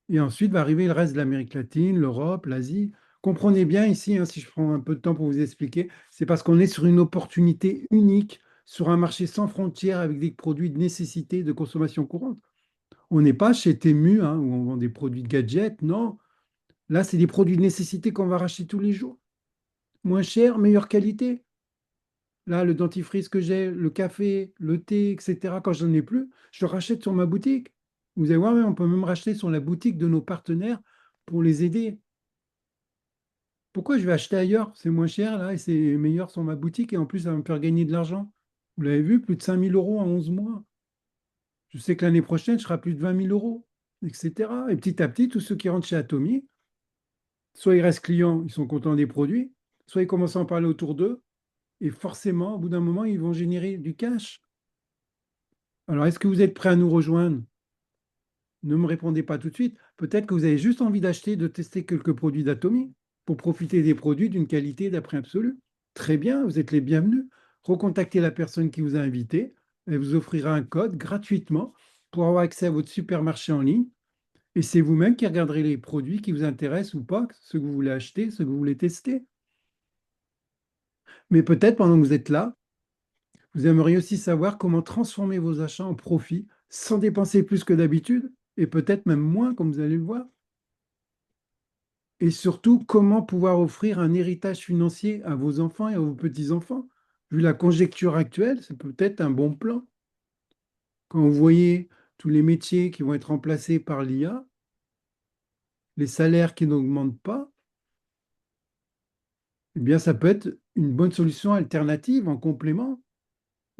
Et ensuite va arriver le reste de l'Amérique latine, l'Europe, l'Asie. Comprenez bien ici, hein, si je prends un peu de temps pour vous expliquer, c'est parce qu'on est sur une opportunité unique, sur un marché sans frontières avec des produits de nécessité de consommation courante. On n'est pas chez Temu, hein, où on vend des produits de gadgets, non. Là, c'est des produits de nécessité qu'on va racheter tous les jours. Moins cher, meilleure qualité. Là, le dentifrice que j'ai, le café, le thé, etc., quand je n'en ai plus, je le rachète sur ma boutique. Vous allez voir, on peut même racheter sur la boutique de nos partenaires pour les aider. Pourquoi je vais acheter ailleurs? C'est moins cher là et c'est meilleur sur ma boutique et en plus ça va me faire gagner de l'argent. Vous l'avez vu, plus de 5 000 € en 11 mois. Je sais que l'année prochaine, je serai à plus de 20 000 €, etc. Et petit à petit, tous ceux qui rentrent chez Atomy, soit ils restent clients, ils sont contents des produits, soit ils commencent à en parler autour d'eux et forcément, au bout d'un moment, ils vont générer du cash. Alors, est-ce que vous êtes prêt à nous rejoindre? Ne me répondez pas tout de suite. Peut-être que vous avez juste envie d'acheter, de tester quelques produits d'Atomy pour profiter des produits d'une qualité d'après absolu. Très bien, vous êtes les bienvenus. Recontactez la personne qui vous a invité. Elle vous offrira un code gratuitement pour avoir accès à votre supermarché en ligne. Et c'est vous-même qui regarderez les produits qui vous intéressent ou pas, ceux que vous voulez acheter, ceux que vous voulez tester. Mais peut-être pendant que vous êtes là, Vous aimeriez aussi savoir comment transformer vos achats en profit sans dépenser plus que d'habitude et peut-être même moins, comme vous allez le voir. Et surtout, comment pouvoir offrir un héritage financier à vos enfants et à vos petits-enfants. Vu la conjecture actuelle, c'est peut-être un bon plan. Quand vous voyez tous les métiers qui vont être remplacés par l'IA, les salaires qui n'augmentent pas, eh bien, ça peut être une bonne solution alternative en complément.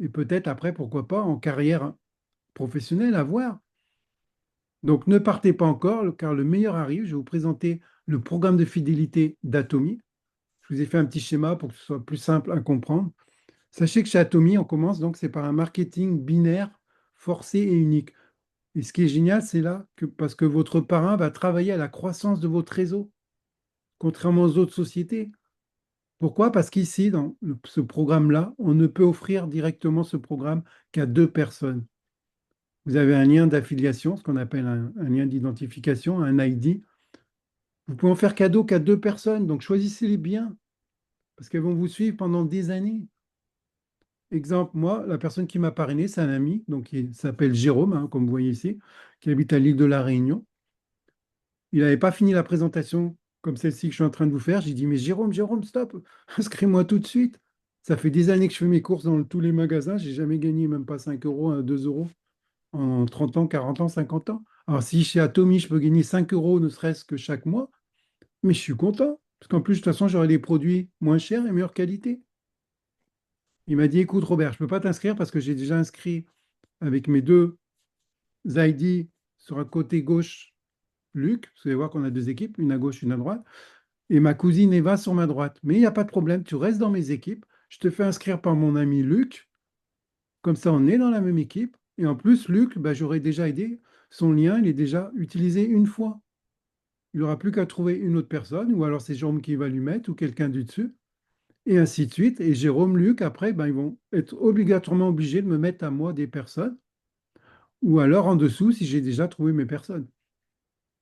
Et peut-être après, pourquoi pas, en carrière professionnelle à voir. Donc, ne partez pas encore, car le meilleur arrive. Je vais vous présenter le programme de fidélité d'Atomy. Je vous ai fait un petit schéma pour que ce soit plus simple à comprendre. Sachez que chez Atomy, on commence donc c'est par un marketing binaire, forcé et unique. Et ce qui est génial, c'est là que parce que votre parrain va travailler à la croissance de votre réseau, contrairement aux autres sociétés. Pourquoi? Parce qu'ici, dans ce programme-là, on ne peut offrir directement ce programme qu'à deux personnes. Vous avez un lien d'affiliation, ce qu'on appelle un lien d'identification, un ID. Vous pouvez en faire cadeau qu'à deux personnes, donc choisissez-les bien, parce qu'elles vont vous suivre pendant des années. Exemple, moi, la personne qui m'a parrainé, c'est un ami, donc il s'appelle Jérôme, hein, comme vous voyez ici, qui habite à l'île de la Réunion. Il n'avait pas fini la présentation comme celle-ci que je suis en train de vous faire. J'ai dit, mais Jérôme, Jérôme, stop, inscris-moi tout de suite. Ça fait des années que je fais mes courses dans tous les magasins. J'ai jamais gagné même pas 5 euros, 2 euros en 30 ans, 40 ans, 50 ans. Alors si chez Atomy, je peux gagner 5 euros ne serait-ce que chaque mois, mais je suis content. Parce qu'en plus, de toute façon, j'aurai des produits moins chers et meilleure qualité. Il m'a dit, écoute, Robert, je ne peux pas t'inscrire parce que j'ai déjà inscrit avec mes deux ID sur un côté gauche, Luc. Vous allez voir qu'on a deux équipes, une à gauche, une à droite. Et ma cousine Eva sur ma droite. Mais il n'y a pas de problème, tu restes dans mes équipes. Je te fais inscrire par mon ami Luc. Comme ça, on est dans la même équipe. Et en plus, Luc, bah, j'aurais déjà aidé. Son lien, il est déjà utilisé une fois. Il n'aura plus qu'à trouver une autre personne, ou alors c'est Jérôme qui va lui mettre, ou quelqu'un du dessus, et ainsi de suite. Et Jérôme, Luc, après, ben, ils vont être obligatoirement obligés de me mettre à moi des personnes, ou alors en dessous si j'ai déjà trouvé mes personnes,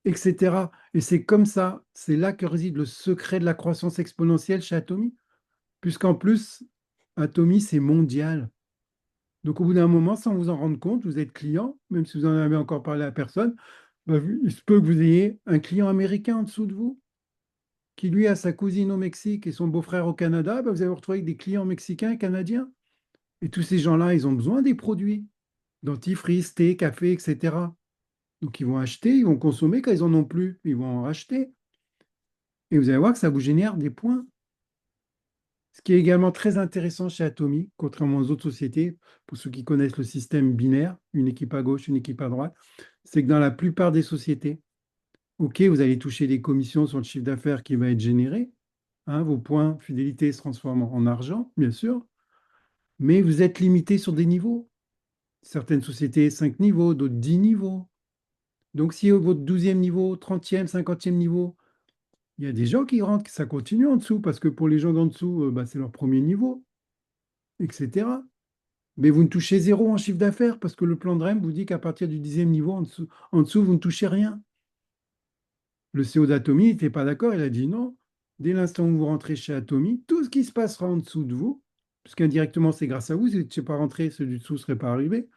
etc. Et c'est comme ça, c'est là que réside le secret de la croissance exponentielle chez Atomy, puisqu'en plus, Atomy, c'est mondial. Donc au bout d'un moment, sans vous en rendre compte, vous êtes client, même si vous n'en avez encore parlé à personne, ben, il se peut que vous ayez un client américain en dessous de vous qui lui a sa cousine au Mexique et son beau-frère au Canada, ben, vous allez vous retrouver avec des clients mexicains et canadiens. Et tous ces gens-là, ils ont besoin des produits, dentifrice, thé, café, etc. Donc ils vont acheter, ils vont consommer, quand ils en ont plus, ils vont en racheter. Et vous allez voir que ça vous génère des points. Ce qui est également très intéressant chez Atomy, contrairement aux autres sociétés, pour ceux qui connaissent le système binaire, une équipe à gauche, une équipe à droite, c'est que dans la plupart des sociétés, OK, vous allez toucher des commissions sur le chiffre d'affaires qui va être généré, hein, vos points fidélité se transforment en argent, bien sûr, mais vous êtes limité sur des niveaux. Certaines sociétés, 5 niveaux, d'autres 10 niveaux. Donc, si votre 12e niveau, 30e, 50e niveau, il y a des gens qui rentrent, ça continue en dessous, parce que pour les gens d'en dessous, bah, c'est leur premier niveau, etc. Mais vous ne touchez zéro en chiffre d'affaires, parce que le plan de REM vous dit qu'à partir du 10e niveau, en dessous, vous ne touchez rien. Le CEO d'Atomy n'était pas d'accord, il a dit non. Dès l'instant où vous rentrez chez Atomy, tout ce qui se passera en dessous de vous, puisqu'indirectement c'est grâce à vous, si vous n'étiez pas rentré, ceux du dessous ne seraient pas arrivés,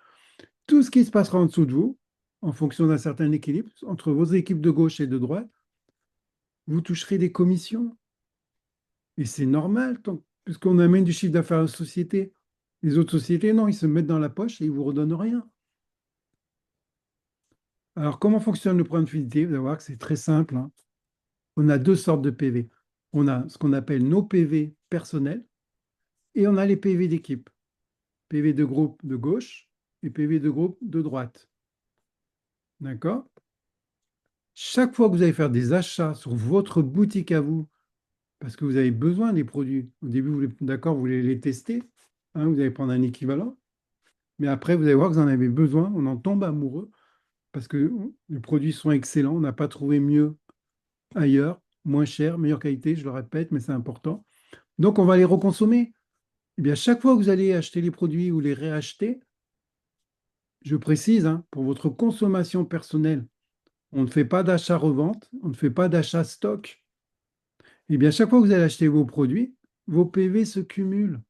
tout ce qui se passera en dessous de vous, en fonction d'un certain équilibre entre vos équipes de gauche et de droite, vous toucherez des commissions. Et c'est normal, puisqu'on amène du chiffre d'affaires à la société. Les autres sociétés, non, ils se mettent dans la poche et ils ne vous redonnent rien. Alors, comment fonctionne le programme de fidélité? Vous allez voir que c'est très simple, hein. On a deux sortes de PV. On a ce qu'on appelle nos PV personnels et on a les PV d'équipe. PV de groupe de gauche et PV de groupe de droite. D'accord? Chaque fois que vous allez faire des achats sur votre boutique à vous, parce que vous avez besoin des produits, au début, d'accord, vous voulez les tester, hein, vous allez prendre un équivalent, mais après, vous allez voir que vous en avez besoin, on en tombe amoureux, parce que les produits sont excellents, on n'a pas trouvé mieux ailleurs, moins cher, meilleure qualité, je le répète, mais c'est important. Donc, on va les reconsommer. Eh bien, chaque fois que vous allez acheter les produits ou les réacheter, je précise, hein, pour votre consommation personnelle, on ne fait pas d'achat-revente, on ne fait pas d'achat-stock. Eh bien, chaque fois que vous allez acheter vos produits, vos PV se cumulent.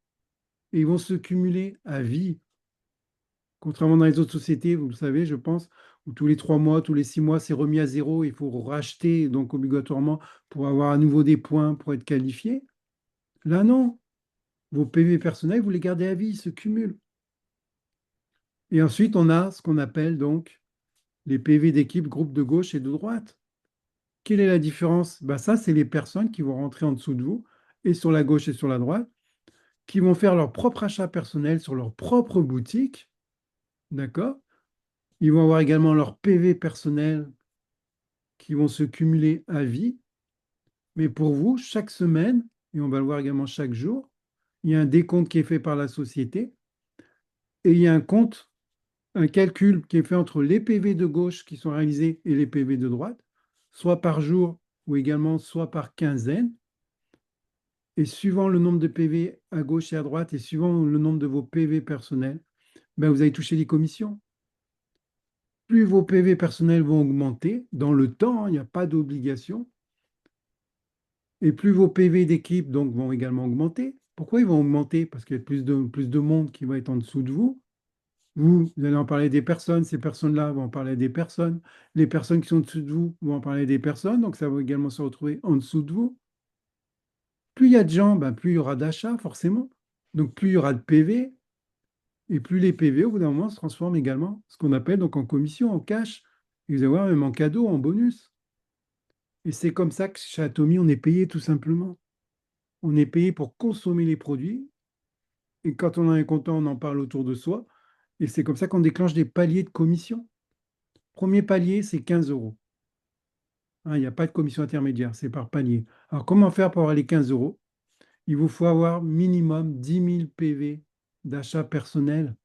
et ils vont se cumuler à vie. Contrairement dans les autres sociétés, vous le savez, je pense, où tous les 3 mois, tous les 6 mois, c'est remis à zéro, il faut racheter donc obligatoirement pour avoir à nouveau des points pour être qualifié. Là, non. Vos PV personnels, vous les gardez à vie, ils se cumulent. Et ensuite, on a ce qu'on appelle donc les PV d'équipe, groupe de gauche et de droite. Quelle est la différence? Ben ça, c'est les personnes qui vont rentrer en dessous de vous, et sur la gauche et sur la droite, qui vont faire leur propre achat personnel sur leur propre boutique. D'accord? Ils vont avoir également leur PV personnel qui vont se cumuler à vie. Mais pour vous, chaque semaine, et on va le voir également chaque jour, il y a un décompte qui est fait par la société et il y a un calcul qui est fait entre les PV de gauche qui sont réalisés et les PV de droite, soit par jour ou également soit par quinzaine. Et suivant le nombre de PV à gauche et à droite et suivant le nombre de vos PV personnels, ben vous allez toucher des commissions. Plus vos PV personnels vont augmenter dans le temps, hein, il n'y a pas d'obligation, et plus vos PV d'équipe donc, vont également augmenter. Pourquoi ils vont augmenter? Parce qu'il y a plus de monde qui va être en dessous de vous. Vous allez en parler des personnes, ces personnes-là vont en parler des personnes. Les personnes qui sont en dessous de vous vont en parler des personnes, donc ça va également se retrouver en dessous de vous. Plus il y a de gens, ben, plus il y aura d'achats, forcément. Donc plus il y aura de PV, et plus les PV, au bout d'un moment, se transforment également, ce qu'on appelle donc en commission, en cash, et vous allez voir même en cadeau, en bonus. Et c'est comme ça que chez Atomy, on est payé tout simplement. On est payé pour consommer les produits, et quand on en est content, on en parle autour de soi, et c'est comme ça qu'on déclenche des paliers de commission. Premier palier, c'est 15 euros. Hein, il n'y a pas de commission intermédiaire, c'est par palier. Alors, comment faire pour avoir les 15 euros? Il vous faut avoir minimum 10 000 PV d'achat personnel.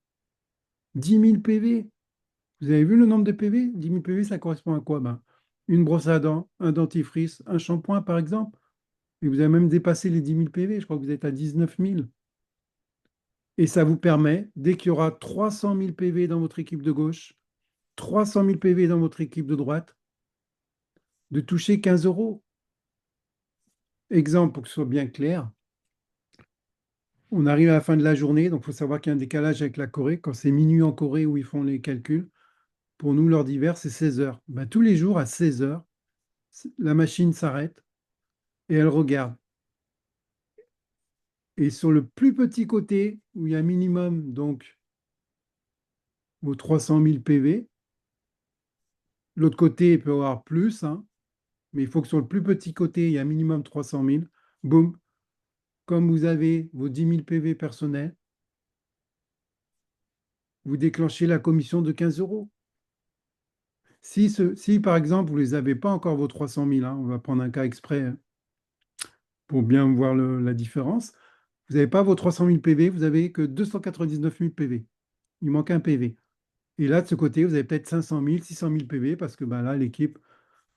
10 000 PV. Vous avez vu le nombre de PV? 10 000 PV, ça correspond à quoi? Ben, une brosse à dents, un dentifrice, un shampoing, par exemple. Et vous avez même dépassé les 10 000 PV. Je crois que vous êtes à 19 000. Et ça vous permet, dès qu'il y aura 300 000 PV dans votre équipe de gauche, 300 000 PV dans votre équipe de droite, de toucher 15 euros. Exemple, pour que ce soit bien clair, on arrive à la fin de la journée, donc il faut savoir qu'il y a un décalage avec la Corée. Quand c'est minuit en Corée où ils font les calculs, pour nous, l'heure d'hiver, c'est 16 heures. Ben, tous les jours, à 16 heures, la machine s'arrête et elle regarde. Et sur le plus petit côté, où il y a un minimum, donc, vos 300 000 PV, l'autre côté, il peut y avoir plus, hein, mais il faut que sur le plus petit côté, il y a un minimum 300 000. Boum, comme vous avez vos 10 000 PV personnels, vous déclenchez la commission de 15 euros. Si, par exemple, vous ne les avez pas encore, vos 300 000, hein, on va prendre un cas exprès hein, pour bien voir la différence, vous n'avez pas vos 300 000 PV, vous n'avez que 299 000 PV. Il manque un PV. Et là, de ce côté, vous avez peut-être 500 000, 600 000 PV parce que ben là, l'équipe,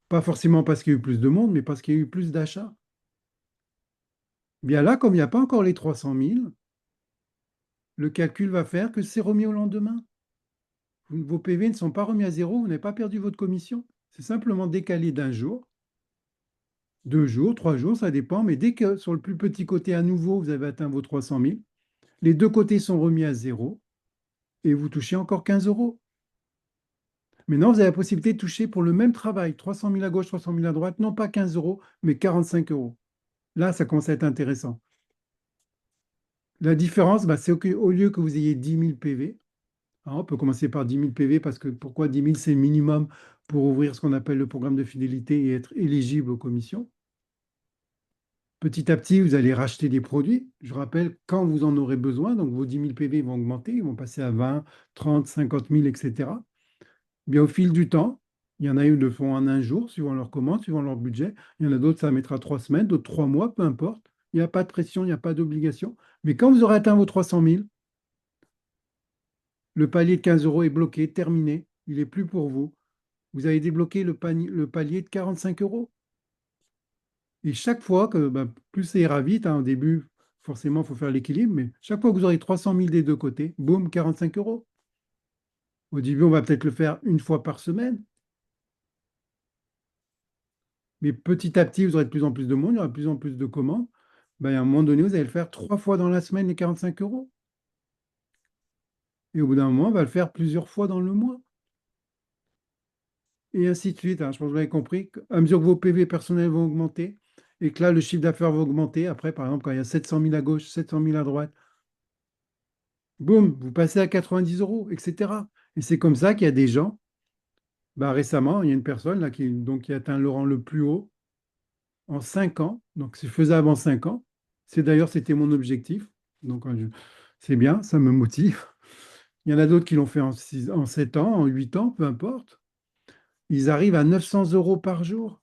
pas forcément parce qu'il y a eu plus de monde, mais parce qu'il y a eu plus d'achats. Bien là, comme il n'y a pas encore les 300 000, le calcul va faire que c'est remis au lendemain. Vos PV ne sont pas remis à zéro, vous n'avez pas perdu votre commission. C'est simplement décalé d'un jour, 2 jours, 3 jours, ça dépend. Mais dès que sur le plus petit côté, à nouveau, vous avez atteint vos 300 000, les deux côtés sont remis à zéro et vous touchez encore 15 euros. Maintenant, vous avez la possibilité de toucher pour le même travail, 300 000 à gauche, 300 000 à droite, non pas 15 euros, mais 45 euros. Là, ça commence à être intéressant. La différence, bah, c'est qu'au lieu que vous ayez 10 000 PV, hein, on peut commencer par 10 000 PV parce que pourquoi 10 000, c'est le minimum pour ouvrir ce qu'on appelle le programme de fidélité et être éligible aux commissions. Petit à petit, vous allez racheter des produits. Je rappelle, quand vous en aurez besoin, donc vos 10 000 PV vont augmenter, ils vont passer à 20, 30, 50 000, etc. Bien, au fil du temps, il y en a qui le font en un jour, suivant leur commande, suivant leur budget. Il y en a d'autres, ça mettra 3 semaines, d'autres 3 mois, peu importe. Il n'y a pas de pression, il n'y a pas d'obligation. Mais quand vous aurez atteint vos 300 000, le palier de 15 euros est bloqué, terminé. Il n'est plus pour vous. Vous avez débloqué le palier de 45 euros. Et chaque fois que, ben, plus ça ira vite, hein, au début, forcément, il faut faire l'équilibre, mais chaque fois que vous aurez 300 000 des deux côtés, boum, 45 euros. Au début, on va peut-être le faire une fois par semaine, mais petit à petit, vous aurez de plus en plus de monde, il y aura de plus en plus de commandes. Ben, à un moment donné, vous allez le faire 3 fois dans la semaine, les 45 euros. Et au bout d'un moment, on va le faire plusieurs fois dans le mois. Et ainsi de suite, hein. Je pense que vous avez compris qu'à mesure que vos PV personnels vont augmenter et que là, le chiffre d'affaires va augmenter, après, par exemple, quand il y a 700 000 à gauche, 700 000 à droite, boum, vous passez à 90 euros, etc. Et c'est comme ça qu'il y a des gens. Bah, récemment, il y a une personne là, qui a atteint le rang le plus haut en 5 ans. Donc, c'est faisable en 5 ans. C'était mon objectif. Donc, c'est bien, ça me motive. Il y en a d'autres qui l'ont fait en 7 ans, en 8 ans, peu importe. Ils arrivent à 900 euros par jour.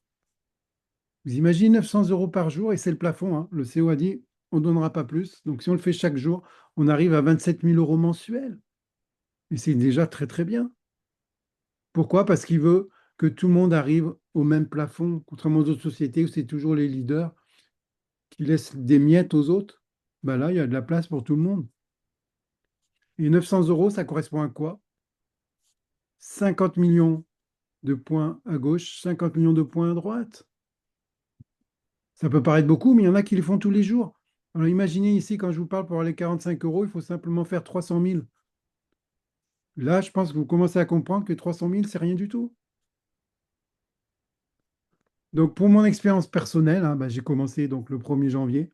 Vous imaginez 900 euros par jour et c'est le plafond, hein. Le CEO a dit, on ne donnera pas plus. Donc, si on le fait chaque jour, on arrive à 27 000 euros mensuels. Et c'est déjà très, très bien. Pourquoi? Parce qu'il veut que tout le monde arrive au même plafond, contrairement aux autres sociétés où c'est toujours les leaders qui laissent des miettes aux autres. Ben là, il y a de la place pour tout le monde. Et 900 euros, ça correspond à quoi? 50 millions de points à gauche, 50 millions de points à droite. Ça peut paraître beaucoup, mais il y en a qui les font tous les jours. Alors imaginez ici, quand je vous parle pour les 45 euros, il faut simplement faire 300 000. Là, je pense que vous commencez à comprendre que 300 000, c'est rien du tout. Donc, pour mon expérience personnelle, hein, ben, j'ai commencé donc, le 1er janvier.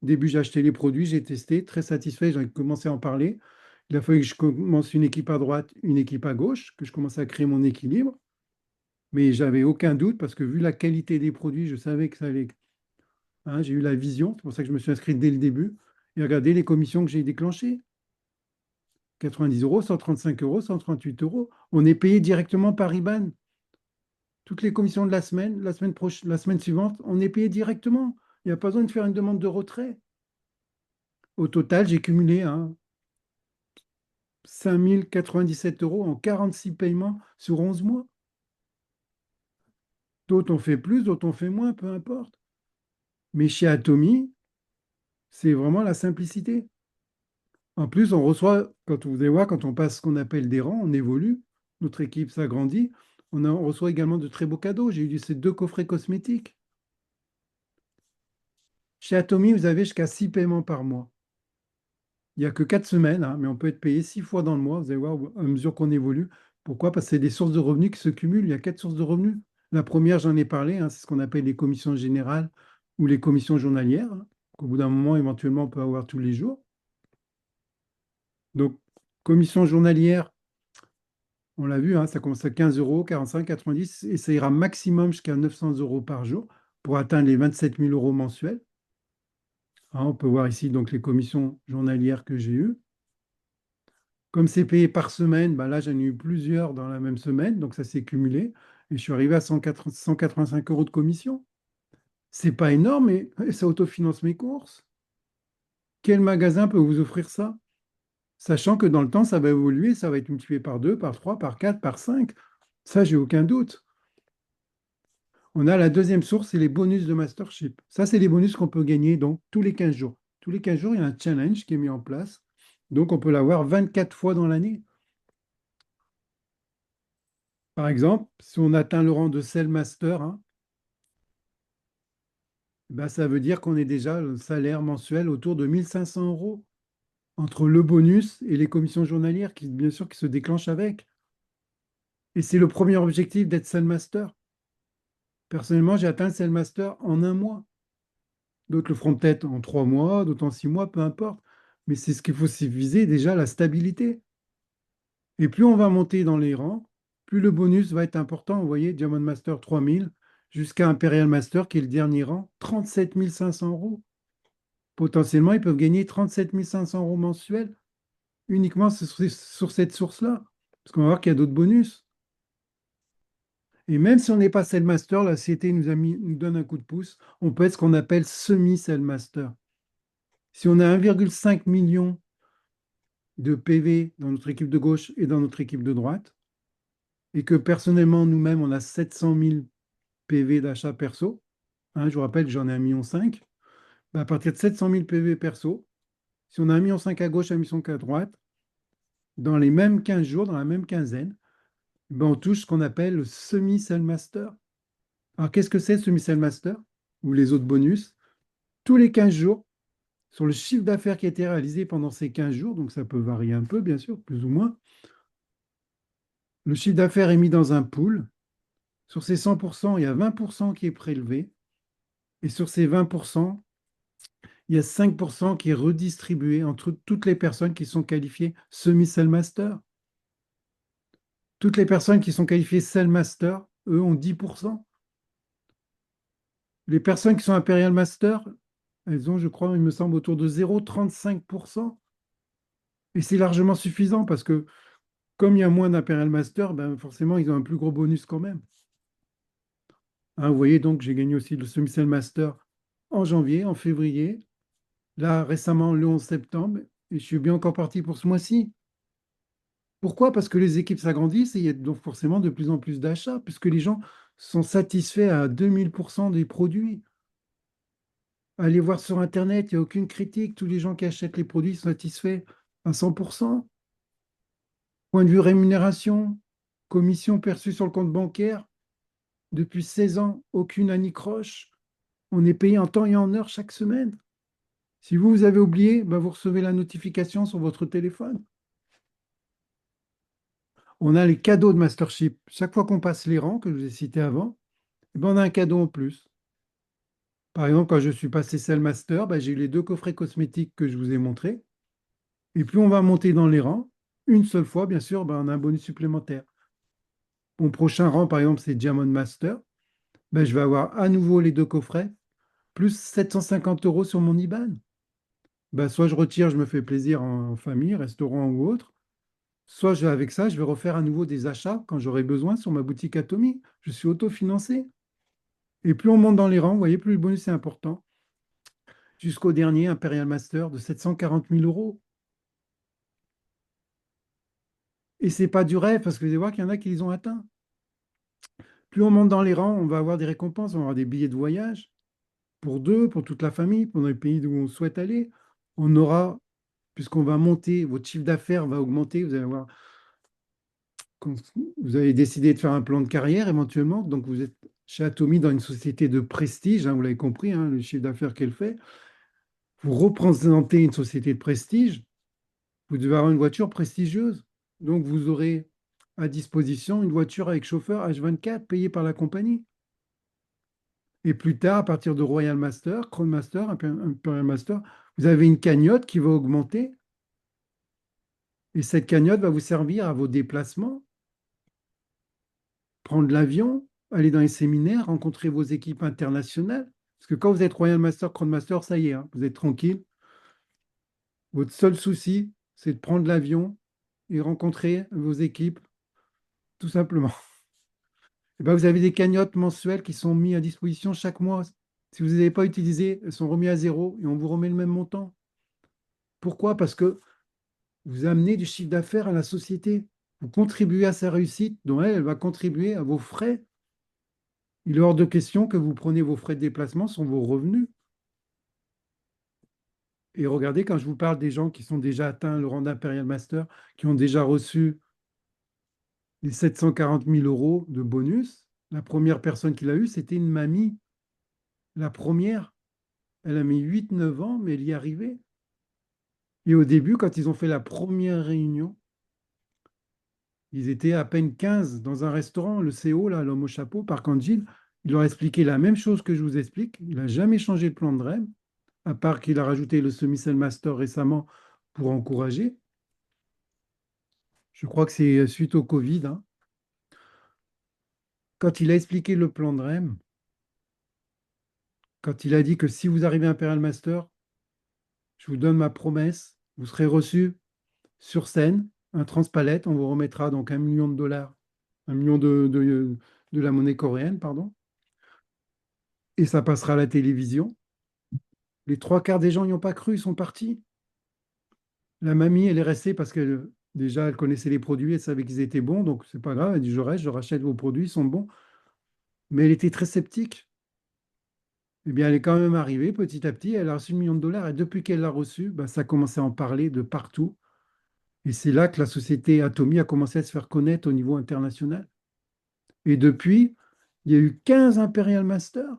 Au début, j'ai acheté les produits, j'ai testé, très satisfait, j'ai commencé à en parler. Il a fallu que je commence une équipe à droite, une équipe à gauche, que je commence à créer mon équilibre. Mais j'avais aucun doute parce que vu la qualité des produits, je savais que ça allait. Hein, j'ai eu la vision, c'est pour ça que je me suis inscrit dès le début. Et regardez les commissions que j'ai déclenchées. 90 euros, 135 euros, 138 euros. On est payé directement par IBAN. Toutes les commissions de la semaine prochaine, la semaine suivante, on est payé directement. Il n'y a pas besoin de faire une demande de retrait. Au total, j'ai cumulé 5 097 euros en 46 paiements sur 11 mois. D'autres ont fait plus, d'autres ont fait moins, peu importe. Mais chez Atomy, c'est vraiment la simplicité. En plus, on reçoit, quand vous allez voir, quand on passe ce qu'on appelle des rangs, on évolue, notre équipe s'agrandit, on reçoit également de très beaux cadeaux. J'ai eu ces 2 coffrets cosmétiques. Chez Atomy, vous avez jusqu'à 6 paiements par mois. Il n'y a que 4 semaines, hein, mais on peut être payé 6 fois dans le mois. Vous allez voir, à mesure qu'on évolue. Pourquoi? Parce que c'est des sources de revenus qui se cumulent. Il y a 4 sources de revenus. La première, j'en ai parlé, hein, c'est ce qu'on appelle les commissions générales ou les commissions journalières, hein, qu'au bout d'un moment, éventuellement, on peut avoir tous les jours. Donc, commission journalière, on l'a vu, hein, ça commence à 15 euros, 45, 90, et ça ira maximum jusqu'à 900 euros par jour pour atteindre les 27 000 euros mensuels. Hein, on peut voir ici donc les commissions journalières que j'ai eues. Comme c'est payé par semaine, bah là, j'en ai eu plusieurs dans la même semaine, donc ça s'est cumulé. Et je suis arrivé à 185 euros de commission. C'est pas énorme, mais ça autofinance mes courses. Quel magasin peut vous offrir ça? Sachant que dans le temps, ça va évoluer, ça va être multiplié par 2, par 3, par 4, par 5. Ça, j'ai aucun doute. On a la deuxième source, c'est les bonus de Mastership. Ça, c'est les bonus qu'on peut gagner donc tous les 15 jours. Tous les 15 jours, il y a un challenge qui est mis en place. Donc, on peut l'avoir 24 fois dans l'année. Par exemple, si on atteint le rang de Cell Master, hein, ben, ça veut dire qu'on est déjà le salaire mensuel autour de 1500 euros entre le bonus et les commissions journalières qui, bien sûr, qui se déclenchent avec. Et c'est le premier objectif d'être Cell Master. Personnellement, j'ai atteint le Cell Master en un mois. D'autres le feront peut-être en 3 mois, d'autres en 6 mois, peu importe. Mais c'est ce qu'il faut se viser déjà, la stabilité. Et plus on va monter dans les rangs, plus le bonus va être important. Vous voyez, Diamond Master 3000 jusqu'à Imperial Master qui est le dernier rang, 37 500 euros. Potentiellement, ils peuvent gagner 37 500 euros mensuels uniquement sur cette source-là. Parce qu'on va voir qu'il y a d'autres bonus. Et même si on n'est pas Cell Master, la société nous donne un coup de pouce. On peut être ce qu'on appelle semi-Cell Master. Si on a 1,5 million de PV dans notre équipe de gauche et dans notre équipe de droite, et que personnellement, nous-mêmes, on a 700 000 PV d'achat perso, hein, je vous rappelle, j'en ai 1,5 million, bah, à partir de 700 000 PV perso, si on a 1,5 million à gauche, 1,5 million à droite, dans les mêmes 15 jours, dans la même quinzaine, ben, on touche ce qu'on appelle le semi-Cell Master. Alors, qu'est-ce que c'est le semi-Cell Master ou les autres bonus? Tous les 15 jours, sur le chiffre d'affaires qui a été réalisé pendant ces 15 jours, donc ça peut varier un peu, bien sûr, plus ou moins. Le chiffre d'affaires est mis dans un pool. Sur ces 100%, il y a 20% qui est prélevé. Et sur ces 20%, il y a 5% qui est redistribué entre toutes les personnes qui sont qualifiées semi-sell master. Toutes les personnes qui sont qualifiées sell master, eux, ont 10%. Les personnes qui sont imperial master, elles ont, je crois, il me semble, autour de 0,35%. Et c'est largement suffisant parce que comme il y a moins d'imperial master, ben forcément, ils ont un plus gros bonus quand même. Hein, vous voyez, donc, j'ai gagné aussi le semi-sell master en janvier, en février, là, récemment, le 11 septembre, et je suis bien encore parti pour ce mois-ci. Pourquoi? Parce que les équipes s'agrandissent et il y a donc forcément de plus en plus d'achats, puisque les gens sont satisfaits à 2000% des produits. Allez voir sur Internet, il n'y a aucune critique. Tous les gens qui achètent les produits sont satisfaits à 100%. Point de vue rémunération, commission perçue sur le compte bancaire, depuis 16 ans, aucune anicroche. On est payé en temps et en heure chaque semaine. Si vous avez oublié, ben vous recevez la notification sur votre téléphone. On a les cadeaux de Mastership. Chaque fois qu'on passe les rangs, que je vous ai cités avant, eh ben on a un cadeau en plus. Par exemple, quand je suis passé Cell Master, ben j'ai eu les 2 coffrets cosmétiques que je vous ai montrés. Et plus on va monter dans les rangs, une seule fois, bien sûr, ben on a un bonus supplémentaire. Mon prochain rang, par exemple, c'est Diamond Master. Ben, je vais avoir à nouveau les 2 coffrets, plus 750 € sur mon IBAN. Ben, soit je retire, je me fais plaisir en famille, restaurant ou autre. Soit avec ça, je vais refaire à nouveau des achats quand j'aurai besoin sur ma boutique Atomy. Je suis autofinancé. Et plus on monte dans les rangs, vous voyez, plus le bonus est important. Jusqu'au dernier Imperial Master de 740 000 euros. Et c'est pas du rêve, parce que vous allez voir qu'il y en a qui les ont atteints. Plus on monte dans les rangs, on va avoir des récompenses, on va avoir des billets de voyage pour deux, pour toute la famille, pour les pays où on souhaite aller. On aura, puisqu'on va monter, votre chiffre d'affaires va augmenter, vous allez voir, vous avez décidé de faire un plan de carrière éventuellement, donc vous êtes chez Atomy dans une société de prestige, hein, vous l'avez compris, hein, le chiffre d'affaires qu'elle fait. Vous représentez une société de prestige, vous devez avoir une voiture prestigieuse. Donc vous aurez à disposition une voiture avec chauffeur H24 payée par la compagnie. Et plus tard, à partir de Royal Master, Crown Master, Imperial Master, vous avez une cagnotte qui va augmenter. Et cette cagnotte va vous servir à vos déplacements, prendre l'avion, aller dans les séminaires, rencontrer vos équipes internationales. Parce que quand vous êtes Royal Master, Crown Master, ça y est, hein, vous êtes tranquille. Votre seul souci, c'est de prendre l'avion et rencontrer vos équipes, tout simplement. Et ben, vous avez des cagnottes mensuelles qui sont mises à disposition chaque mois. Si vous ne les avez pas utilisées, elles sont remises à zéro et on vous remet le même montant. Pourquoi? Parce que vous amenez du chiffre d'affaires à la société. Vous contribuez à sa réussite, dont elle va contribuer à vos frais. Il est hors de question que vous preniez vos frais de déplacement sur vos revenus. Et regardez, quand je vous parle des gens qui sont déjà atteints le rang d'Imperial Master, qui ont déjà reçu les 740 000 € de bonus, la première personne qui l'a eu, c'était une mamie. La première, elle a mis 8, 9 ans, mais elle y est arrivée. Et au début, quand ils ont fait la première réunion, ils étaient à peine 15 dans un restaurant. Le CEO, là, l'homme au chapeau, par Gilles, il leur a expliqué la même chose que je vous explique. Il n'a jamais changé le plan de REM, à part qu'il a rajouté le semi-sell master récemment pour encourager. Je crois que c'est suite au Covid, hein. Quand il a expliqué le plan de REM, quand il a dit que si vous arrivez à Imperial Master, je vous donne ma promesse, vous serez reçu sur scène, un transpalette, on vous remettra donc 1 million de dollars, 1 million de la monnaie coréenne, pardon, et ça passera à la télévision. Les 3 quarts des gens n'y ont pas cru, ils sont partis. La mamie, elle est restée parce que déjà, elle connaissait les produits, elle savait qu'ils étaient bons, donc c'est pas grave, elle dit je reste, je rachète vos produits, ils sont bons. Mais elle était très sceptique. Eh bien, elle est quand même arrivée petit à petit, elle a reçu 1 million de dollars, et depuis qu'elle l'a reçu, ben, ça a commencé à en parler de partout. Et c'est là que la société Atomy a commencé à se faire connaître au niveau international. Et depuis, il y a eu 15 Imperial Masters.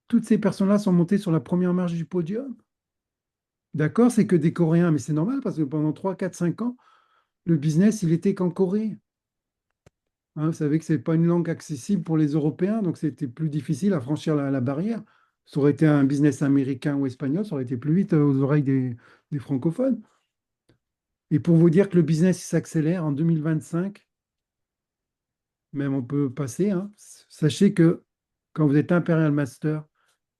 Toutes ces personnes-là sont montées sur la première marche du podium. D'accord, c'est que des Coréens, mais c'est normal parce que pendant 3, 4, 5 ans, le business, il était qu'en Corée. Hein, vous savez que ce n'est pas une langue accessible pour les Européens, donc c'était plus difficile à franchir la barrière. Ça aurait été un business américain ou espagnol, ça aurait été plus vite aux oreilles des francophones. Et pour vous dire que le business il s'accélère en 2025, même on peut passer, hein, sachez que quand vous êtes Imperial Master,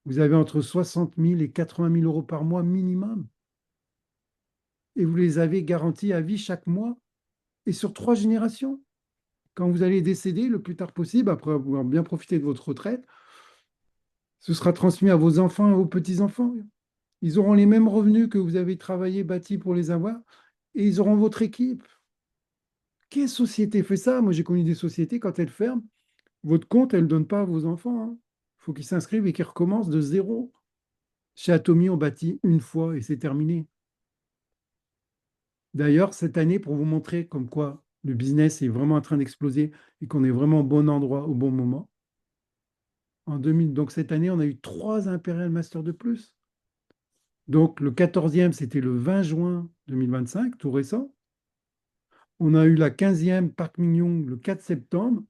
vous avez entre 60 000 et 80 000 euros par mois minimum. Et vous les avez garantis à vie chaque mois et sur 3 générations. Quand vous allez décéder le plus tard possible, après avoir bien profité de votre retraite, ce sera transmis à vos enfants et vos petits-enfants. Ils auront les mêmes revenus que vous avez travaillé, bâti pour les avoir, et ils auront votre équipe. Quelle société fait ça? Moi, j'ai connu des sociétés, quand elles ferment, votre compte, elles ne donnent pas à vos enfants, hein. Il faut qu'ils s'inscrivent et qu'ils recommencent de zéro. Chez Atomy, on bâtit une fois et c'est terminé. D'ailleurs, cette année, pour vous montrer comme quoi le business est vraiment en train d'exploser et qu'on est vraiment au bon endroit au bon moment, en 2000, donc cette année, on a eu 3 Imperial Masters de plus. Donc le 14e, c'était le 20 juin 2025, tout récent. On a eu la 15e Parc Mignon le 4 septembre.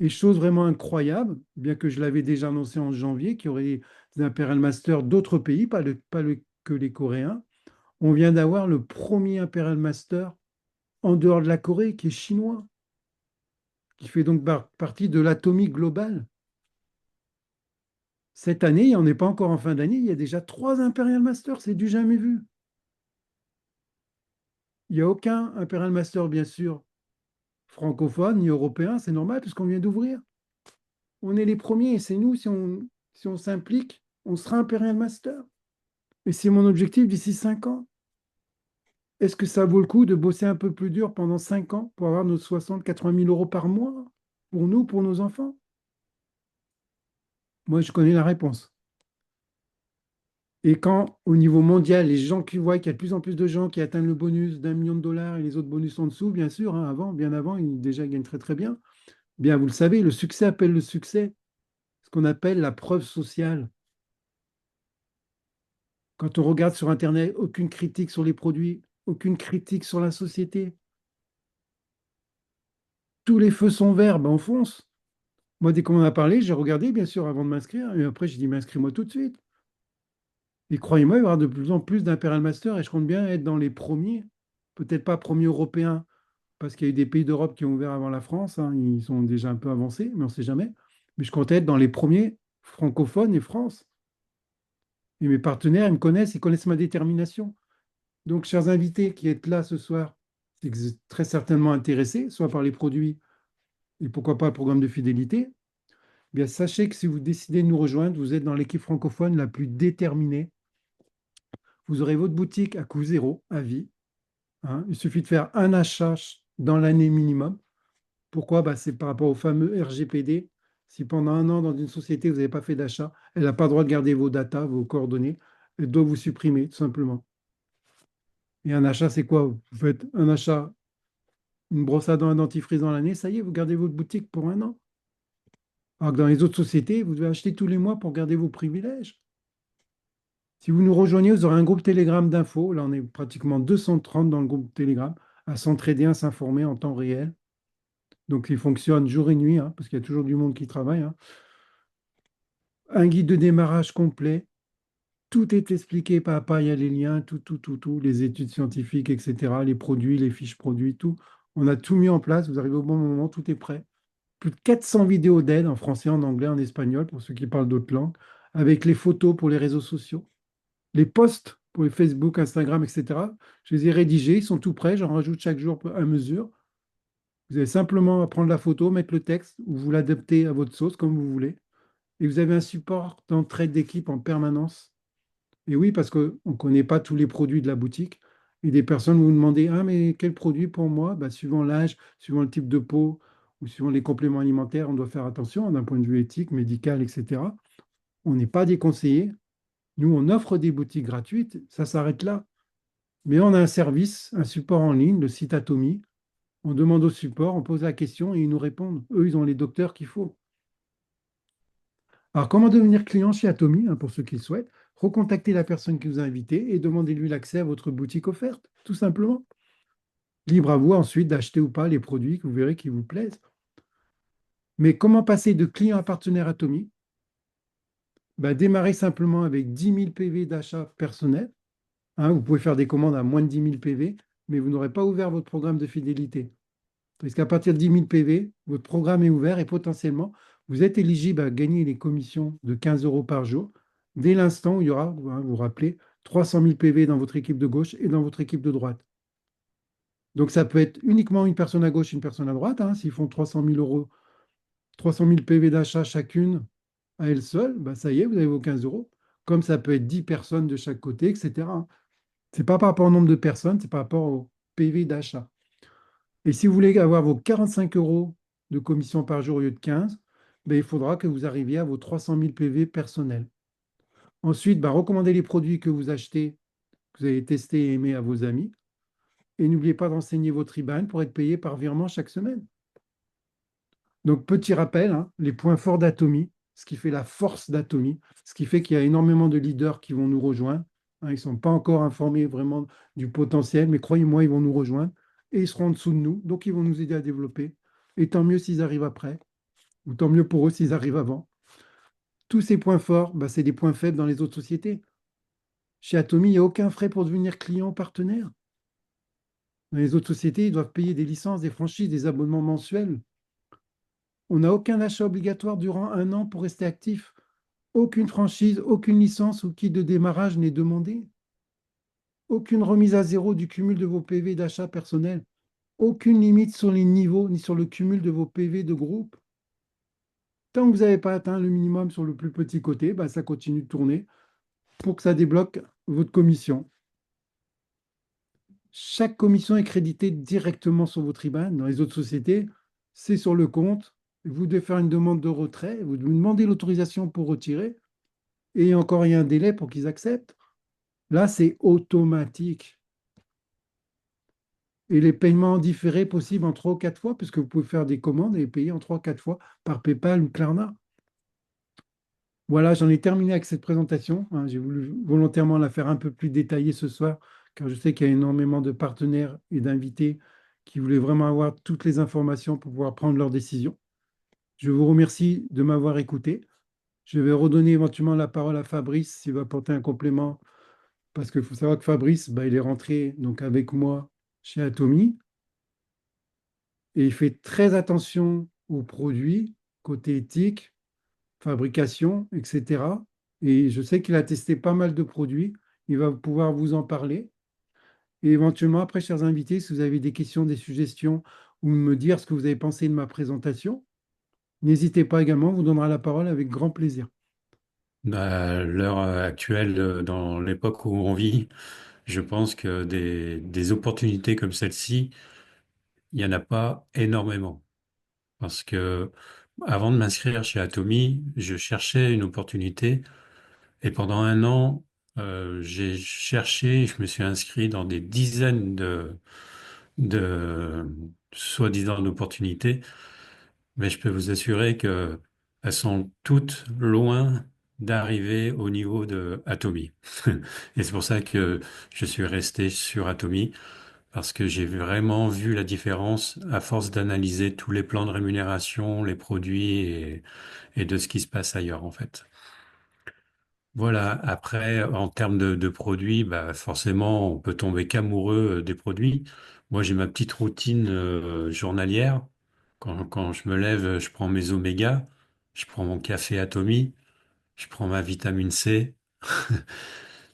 Et chose vraiment incroyable, bien que je l'avais déjà annoncé en janvier, qu'il y aurait des Imperial Masters d'autres pays, que les Coréens. On vient d'avoir le premier Imperial Master en dehors de la Corée, qui est chinois, qui fait donc partie de l'atomique globale. Cette année, on n'est pas encore en fin d'année, il y a déjà 3 Imperial Masters, c'est du jamais vu. Il n'y a aucun Imperial Master, bien sûr, francophone ni européen, c'est normal, puisqu'on vient d'ouvrir. On est les premiers et c'est nous, si on s'implique, on sera Imperial Master. Et c'est mon objectif d'ici 5 ans. Est-ce que ça vaut le coup de bosser un peu plus dur pendant 5 ans pour avoir nos 60, 80 000 euros par mois pour nous, pour nos enfants? Moi, je connais la réponse. Et quand, au niveau mondial, les gens qui voient qu'il y a de plus en plus de gens qui atteignent le bonus d'1 million de dollars et les autres bonus en dessous, bien sûr, hein, bien avant, ils déjà gagnent très très bien. Bien, vous le savez, le succès appelle le succès, ce qu'on appelle la preuve sociale. Quand on regarde sur Internet, aucune critique sur les produits, aucune critique sur la société. Tous les feux sont verts, ben on fonce. Moi, dès qu'on en a parlé, j'ai regardé, bien sûr, avant de m'inscrire. Et après, j'ai dit, mais inscris-moi tout de suite. Et croyez-moi, il va y avoir de plus en plus d'Imperial Master et je compte bien être dans les premiers. Peut-être pas premiers européens, parce qu'il y a eu des pays d'Europe qui ont ouvert avant la France, hein. Ils sont déjà un peu avancés, mais on ne sait jamais. Mais je compte être dans les premiers francophones et France. Et mes partenaires, ils connaissent ma détermination. Donc, chers invités qui êtes là ce soir, c'est que vous êtes très certainement intéressés, soit par les produits et pourquoi pas le programme de fidélité. Eh bien, sachez que si vous décidez de nous rejoindre, vous êtes dans l'équipe francophone la plus déterminée. Vous aurez votre boutique à coût zéro, à vie, hein. Il suffit de faire un achat dans l'année minimum. Pourquoi? Bah, c'est par rapport au fameux RGPD. Si pendant un an, dans une société, vous n'avez pas fait d'achat, elle n'a pas le droit de garder vos datas, vos coordonnées. Elle doit vous supprimer, tout simplement. Et un achat, c'est quoi? Vous faites un achat, une brosse à dents, un dentifrice dans l'année, ça y est, vous gardez votre boutique pour un an. Alors que dans les autres sociétés, vous devez acheter tous les mois pour garder vos privilèges. Si vous nous rejoignez, vous aurez un groupe Telegram d'infos. Là, on est pratiquement 230 dans le groupe Telegram à s'entraider, à s'informer en temps réel. Donc, il fonctionne jour et nuit, hein, parce qu'il y a toujours du monde qui travaille, hein. Un guide de démarrage complet. Tout est expliqué pas à pas. Il y a les liens, tout, les études scientifiques, etc., les produits, les fiches produits, tout. On a tout mis en place. Vous arrivez au bon moment, tout est prêt. Plus de 400 vidéos d'aide en français, en anglais, en espagnol, pour ceux qui parlent d'autres langues, avec les photos pour les réseaux sociaux. Les posts pour les Facebook, Instagram, etc., je les ai rédigés, ils sont tout prêts, j'en rajoute chaque jour à mesure. Vous avez simplement à prendre la photo, mettre le texte, ou vous l'adaptez à votre sauce, comme vous voulez. Et vous avez un support d'entraide d'équipe en permanence. Et oui, parce qu'on ne connaît pas tous les produits de la boutique. Et des personnes vont vous demander, ah, mais quel produit pour moi? Bah, suivant l'âge, suivant le type de peau, ou suivant les compléments alimentaires, on doit faire attention d'un point de vue éthique, médical, etc. On n'est pas des conseillers. Nous, on offre des boutiques gratuites, ça s'arrête là. Mais on a un service, un support en ligne, le site Atomy. On demande au support, on pose la question et ils nous répondent. Eux, ils ont les docteurs qu'il faut. Alors, comment devenir client chez Atomy, hein, pour ceux qui le souhaitent? recontactez la personne qui vous a invité et demandez-lui l'accès à votre boutique offerte, tout simplement. Libre à vous ensuite d'acheter ou pas les produits que vous verrez qui vous plaisent. Mais comment passer de client à partenaire Atomy? Ben, démarrez simplement avec 10 000 PV d'achat personnel. Hein, vous pouvez faire des commandes à moins de 10 000 PV, mais vous n'aurez pas ouvert votre programme de fidélité. Parce qu'à partir de 10 000 PV, votre programme est ouvert et potentiellement, vous êtes éligible à gagner les commissions de 15 euros par jour dès l'instant où il y aura, hein, vous vous rappelez, 300 000 PV dans votre équipe de gauche et dans votre équipe de droite. Donc ça peut être uniquement une personne à gauche, une personne à droite. Hein, s'ils font 300 000 euros, 300 000 PV d'achat chacune à elle seule, bah ça y est, vous avez vos 15 euros. Comme ça peut être 10 personnes de chaque côté, etc. C'est pas par rapport au nombre de personnes, c'est par rapport au PV d'achat. Et si vous voulez avoir vos 45 euros de commission par jour au lieu de 15, ben, il faudra que vous arriviez à vos 300 000 PV personnels. Ensuite, ben, recommandez les produits que vous achetez, que vous avez testés et aimés à vos amis. Et n'oubliez pas d'enseigner votre IBAN pour être payé par virement chaque semaine. Donc, petit rappel, hein, les points forts d'Atomy, ce qui fait la force d'Atomy, ce qui fait qu'il y a énormément de leaders qui vont nous rejoindre. Hein, ils ne sont pas encore informés vraiment du potentiel, mais croyez-moi, ils vont nous rejoindre et ils seront en dessous de nous, donc ils vont nous aider à développer. Et tant mieux s'ils arrivent après, ou tant mieux pour eux s'ils arrivent avant. Tous ces points forts, bah, c'est des points faibles dans les autres sociétés. Chez Atomy, il n'y a aucun frais pour devenir client ou partenaire. Dans les autres sociétés, ils doivent payer des licences, des franchises, des abonnements mensuels. On n'a aucun achat obligatoire durant un an pour rester actif. Aucune franchise, aucune licence ou kit de démarrage n'est demandé. Aucune remise à zéro du cumul de vos PV d'achat personnel. Aucune limite sur les niveaux ni sur le cumul de vos PV de groupe. Tant que vous n'avez pas atteint le minimum sur le plus petit côté, bah, ça continue de tourner pour que ça débloque votre commission. Chaque commission est créditée directement sur votre IBAN. Dans les autres sociétés, c'est sur le compte. Vous devez faire une demande de retrait. Vous devez demander l'autorisation pour retirer. Et encore, il y a un délai pour qu'ils acceptent. Là, c'est automatique. Et les paiements différés possibles en 3 ou 4 fois, puisque vous pouvez faire des commandes et payer en 3 ou 4 fois par PayPal ou Klarna. Voilà, j'en ai terminé avec cette présentation. Hein. J'ai voulu volontairement la faire un peu plus détaillée ce soir, car je sais qu'il y a énormément de partenaires et d'invités qui voulaient vraiment avoir toutes les informations pour pouvoir prendre leurs décisions. Je vous remercie de m'avoir écouté. Je vais redonner éventuellement la parole à Fabrice s'il va apporter un complément, parce qu'il faut savoir que Fabrice, bah, il est rentré donc avec moi chez Atomy et il fait très attention aux produits, côté éthique, fabrication, etc. Et je sais qu'il a testé pas mal de produits. Il va pouvoir vous en parler. Et éventuellement, après, chers invités, si vous avez des questions, des suggestions ou me dire ce que vous avez pensé de ma présentation, n'hésitez pas également, on vous donnera la parole avec grand plaisir. À l'heure actuelle, dans l'époque où on vit, je pense que des opportunités comme celle-ci, il n'y en a pas énormément. Parce que avant de m'inscrire chez Atomy, je cherchais une opportunité et pendant un an, j'ai cherché, je me suis inscrit dans des dizaines de soi-disant d'opportunités, mais je peux vous assurer que elles sont toutes loin d'arriver au niveau de Atomy. Et c'est pour ça que je suis resté sur Atomy, parce que j'ai vraiment vu la différence à force d'analyser tous les plans de rémunération, les produits et de ce qui se passe ailleurs, en fait. Voilà. Après, en termes de produits, bah, forcément, on peut tomber qu'amoureux des produits. Moi, j'ai ma petite routine journalière. Quand je me lève, je prends mes oméga, je prends mon café Atomy, je prends ma vitamine C,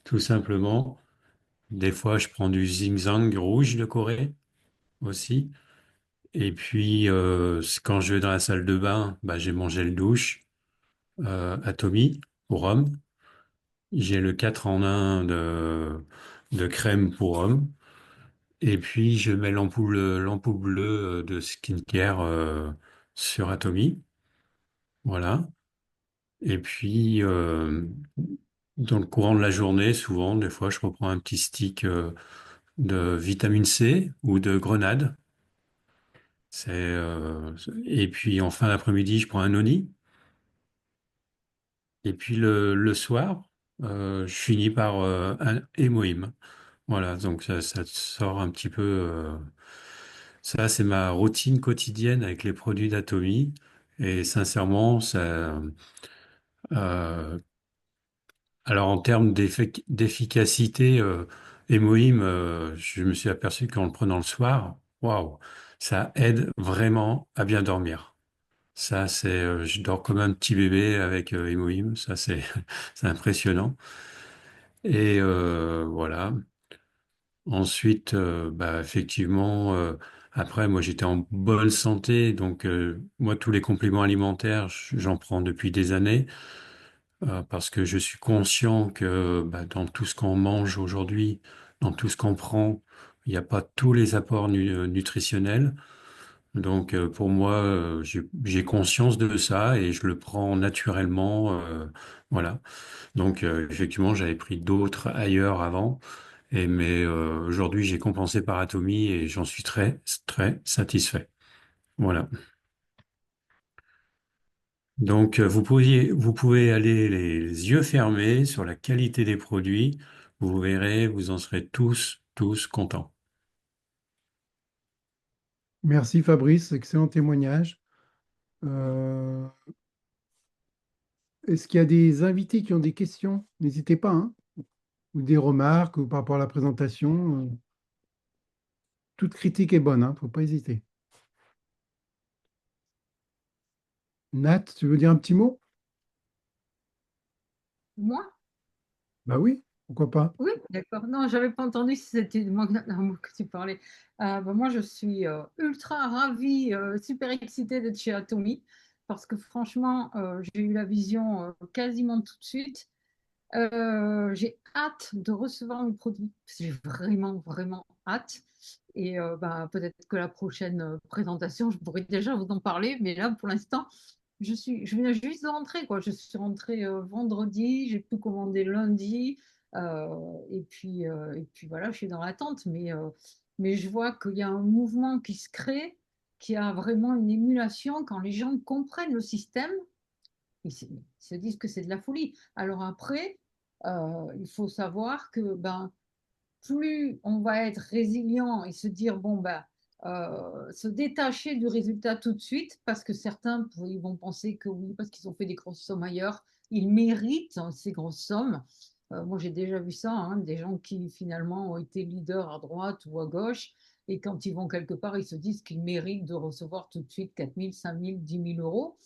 tout simplement. Des fois, je prends du ginseng rouge de Corée aussi. Et puis, quand je vais dans la salle de bain, bah, j'ai mon gel douche Atomy pour homme. J'ai le 4 en 1 de crème pour homme. Et puis, je mets l'ampoule bleue de skincare sur Atomy. Voilà. Et puis, dans le courant de la journée, souvent, des fois, je reprends un petit stick de vitamine C ou de grenade. Et puis, en fin d'après-midi, je prends un noni. Et puis, le soir, je finis par un hémoïme. Voilà, donc ça sort un petit peu. Ça, c'est ma routine quotidienne avec les produits d'Atomy. Et sincèrement, euh, alors en termes d'efficacité, hémoïme, je me suis aperçu qu'en le prenant le soir, waouh, ça aide vraiment à bien dormir. Ça, je dors comme un petit bébé avec hémoïme. Ça, c'est, c'est impressionnant. Et voilà. Ensuite, bah, effectivement, après, moi, j'étais en bonne santé, donc moi, tous les compléments alimentaires, j'en prends depuis des années, parce que je suis conscient que bah, dans tout ce qu'on mange aujourd'hui, dans tout ce qu'on prend, il n'y a pas tous les apports nutritionnels. Donc, pour moi, j'ai conscience de ça et je le prends naturellement, voilà. Donc, effectivement, j'avais pris d'autres ailleurs avant. Mais aujourd'hui, j'ai compensé par Atomy et j'en suis très, très satisfait. Voilà. Donc, vous pouvez aller les yeux fermés sur la qualité des produits. Vous verrez, vous en serez tous contents. Merci Fabrice, excellent témoignage. Euh, Est-ce qu'il y a des invités qui ont des questions? N'hésitez pas, hein, ou des remarques ou par rapport à la présentation. Toute critique est bonne, hein, faut pas hésiter. Nat, tu veux dire un petit mot? Moi? Bah oui, pourquoi pas. Oui, d'accord. Non, j'avais pas entendu si c'était de moi que tu parlais. Bah, moi, je suis ultra ravie, super excitée d'être chez Atomy parce que franchement, j'ai eu la vision quasiment tout de suite. J'ai hâte de recevoir mes produits. J'ai vraiment, vraiment hâte. Et bah, peut-être que la prochaine présentation, je pourrais déjà vous en parler. Mais là, pour l'instant, je viens juste de rentrer, quoi. Je suis rentrée vendredi, j'ai pu commander lundi. Et puis voilà, je suis dans l'attente. Mais je vois qu'il y a un mouvement qui se crée, qui a vraiment une émulation quand les gens comprennent le système. Ils se disent que c'est de la folie. Alors après, il faut savoir que ben, plus on va être résilient et se dire, bon, ben, se détacher du résultat tout de suite, parce que certains ils vont penser que oui, parce qu'ils ont fait des grosses sommes ailleurs, ils méritent hein, ces grosses sommes. Moi, j'ai déjà vu ça, hein, des gens qui finalement ont été leaders à droite ou à gauche, et quand ils vont quelque part, ils se disent qu'ils méritent de recevoir tout de suite 4 000, 5 000, 10 000 euros.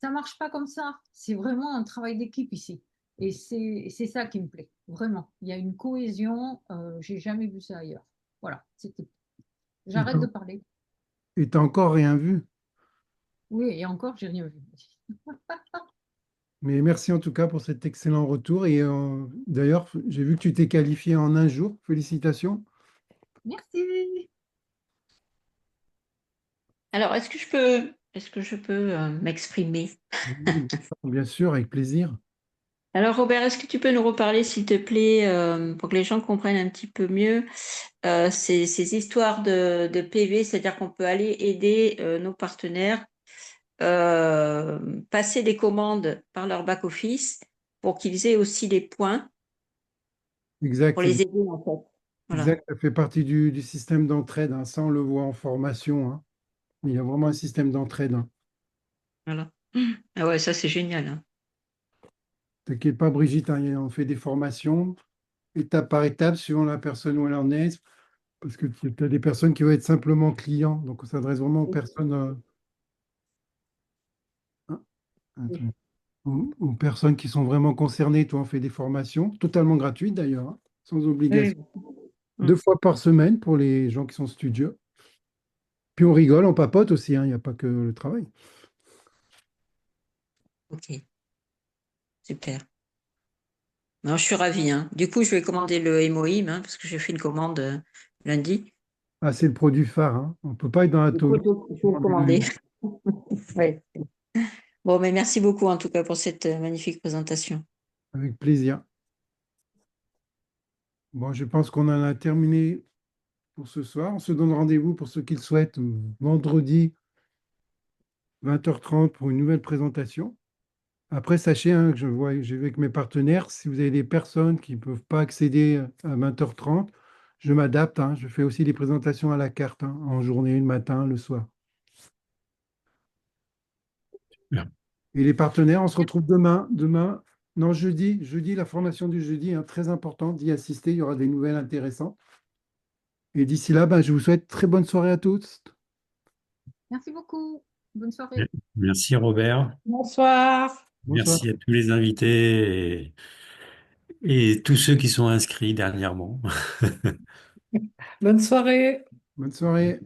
Ça marche pas comme ça. C'est vraiment un travail d'équipe ici. Et c'est ça qui me plaît, vraiment. Il y a une cohésion, j'ai jamais vu ça ailleurs. Voilà, c'était. Et J'arrête de parler. t'as encore rien vu. Oui, et encore, j'ai rien vu. Mais merci en tout cas pour cet excellent retour. Et d'ailleurs, j'ai vu que tu t'es qualifié en un jour. Félicitations. Merci. Alors, est-ce que je peux m'exprimer? Oui, bien sûr, avec plaisir. Alors, Robert, est-ce que tu peux nous reparler, s'il te plaît, pour que les gens comprennent un petit peu mieux ces histoires de PV, c'est-à-dire qu'on peut aller aider nos partenaires, passer des commandes par leur back-office pour qu'ils aient aussi des points Exact, pour les aider, en fait. Voilà, exact. Ça fait partie du système d'entraide, hein. Ça, on le voit en formation, hein. Il y a vraiment un système d'entraide, hein. voilà. Ah ouais, ça, c'est génial, hein. T'inquiète pas, Brigitte, hein, on fait des formations étape par étape, suivant la personne où elle en est. Parce que tu as des personnes qui vont être simplement clients. Donc, on s'adresse vraiment aux personnes, hein, attends, aux personnes qui sont vraiment concernées. Toi, on fait des formations, totalement gratuites d'ailleurs, hein, sans Oui, obligation. oui. Mm. 2 fois par semaine pour les gens qui sont studieux. Puis on rigole, on papote aussi, hein, il n'y a pas que le travail. Ok, super. Non, je suis ravie, hein. Du coup, je vais commander le hémoïme, hein, parce que j'ai fait une commande lundi. Ah, c'est le produit phare, hein. On ne peut pas être dans Du coup, l'atome. je vais le commander. Ouais. Bon, mais merci beaucoup en tout cas pour cette magnifique présentation. Avec plaisir. Bon, je pense qu'on en a terminé pour ce soir. On se donne rendez-vous pour ceux qui le souhaitent vendredi 20h30 pour une nouvelle présentation. Après, sachez, hein, que j'ai vu avec mes partenaires, si vous avez des personnes qui ne peuvent pas accéder à 20h30, je m'adapte, hein. Je fais aussi des présentations à la carte, hein, en journée, le matin, le soir. Bien. Et les partenaires, on se retrouve demain, non, jeudi, la formation du jeudi, hein, très important d'y assister, il y aura des nouvelles intéressantes. Et d'ici là, ben, je vous souhaite très bonne soirée à tous. Merci beaucoup. Bonne soirée. Merci Robert. Bonsoir. Bonsoir. Merci à tous les invités et tous ceux qui sont inscrits dernièrement. Bonne soirée. Bonne soirée.